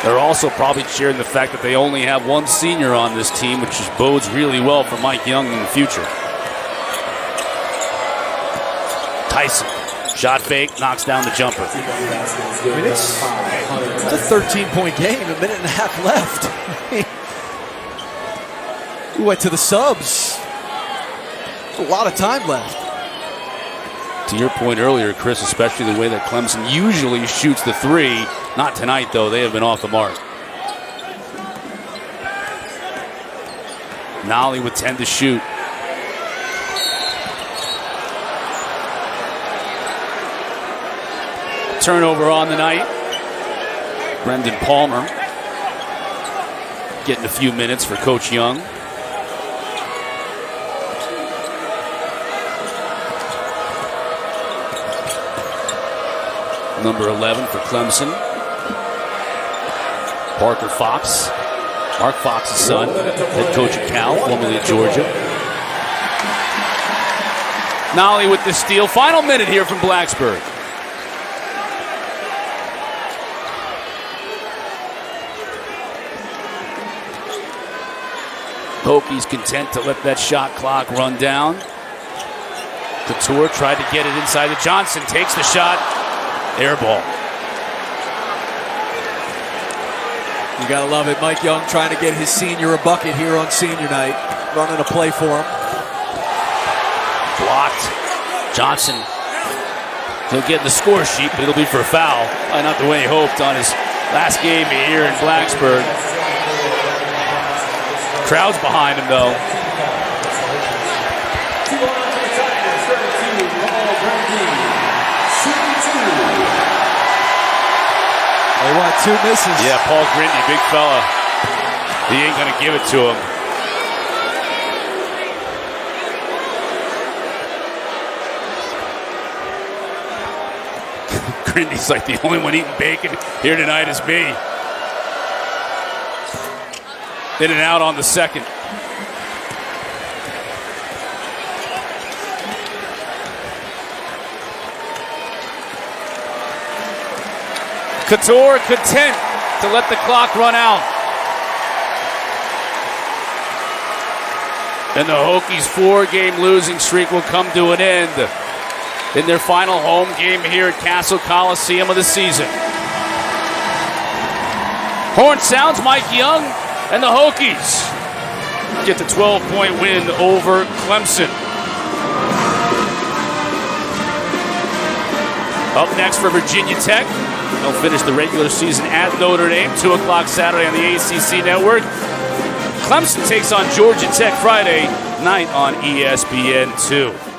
They're also probably cheering the fact that they only have 1 senior on this team, which bodes really well for Mike Young in the future. Tyson, shot fake, knocks down the jumper. I mean, it's a 13-point game, a minute and a half left. We went to the subs. A lot of time left. To your point earlier, Chris, especially the way that Clemson usually shoots the three. Not tonight, though. They have been off the mark. Nolly with 10 to shoot. Turnover on the night. Brendan Palmer getting a few minutes for Coach Young. Number 11 for Clemson. Parker Fox. Mark Fox's son, head coach at Cal, formerly at Georgia. Nolly with the steal. Final minute here from Blacksburg. Hokies content to let that shot clock run down. Couture tried to get it inside the Johnson. Takes the shot. Air ball. You gotta love it. Mike Young trying to get his senior a bucket here on senior night. Running a play for him. Blocked. Johnson. He'll get the score sheet, but it'll be for a foul. Not the way he hoped on his last game here in Blacksburg. Crowd's behind him, though. They want 2 misses. Yeah, Paul Grindy, big fella. He ain't going to give it to him. Grindy's like the only one eating bacon here tonight is me. In and out on the second. Couture content to let the clock run out. And the Hokies' 4-game losing streak will come to an end in their final home game here at Cassell Coliseum of the season. Horn sounds, Mike Young and the Hokies get the 12-point win over Clemson. Up next for Virginia Tech. They'll finish the regular season at Notre Dame, 2 o'clock Saturday on the ACC Network. Clemson takes on Georgia Tech Friday night on ESPN2.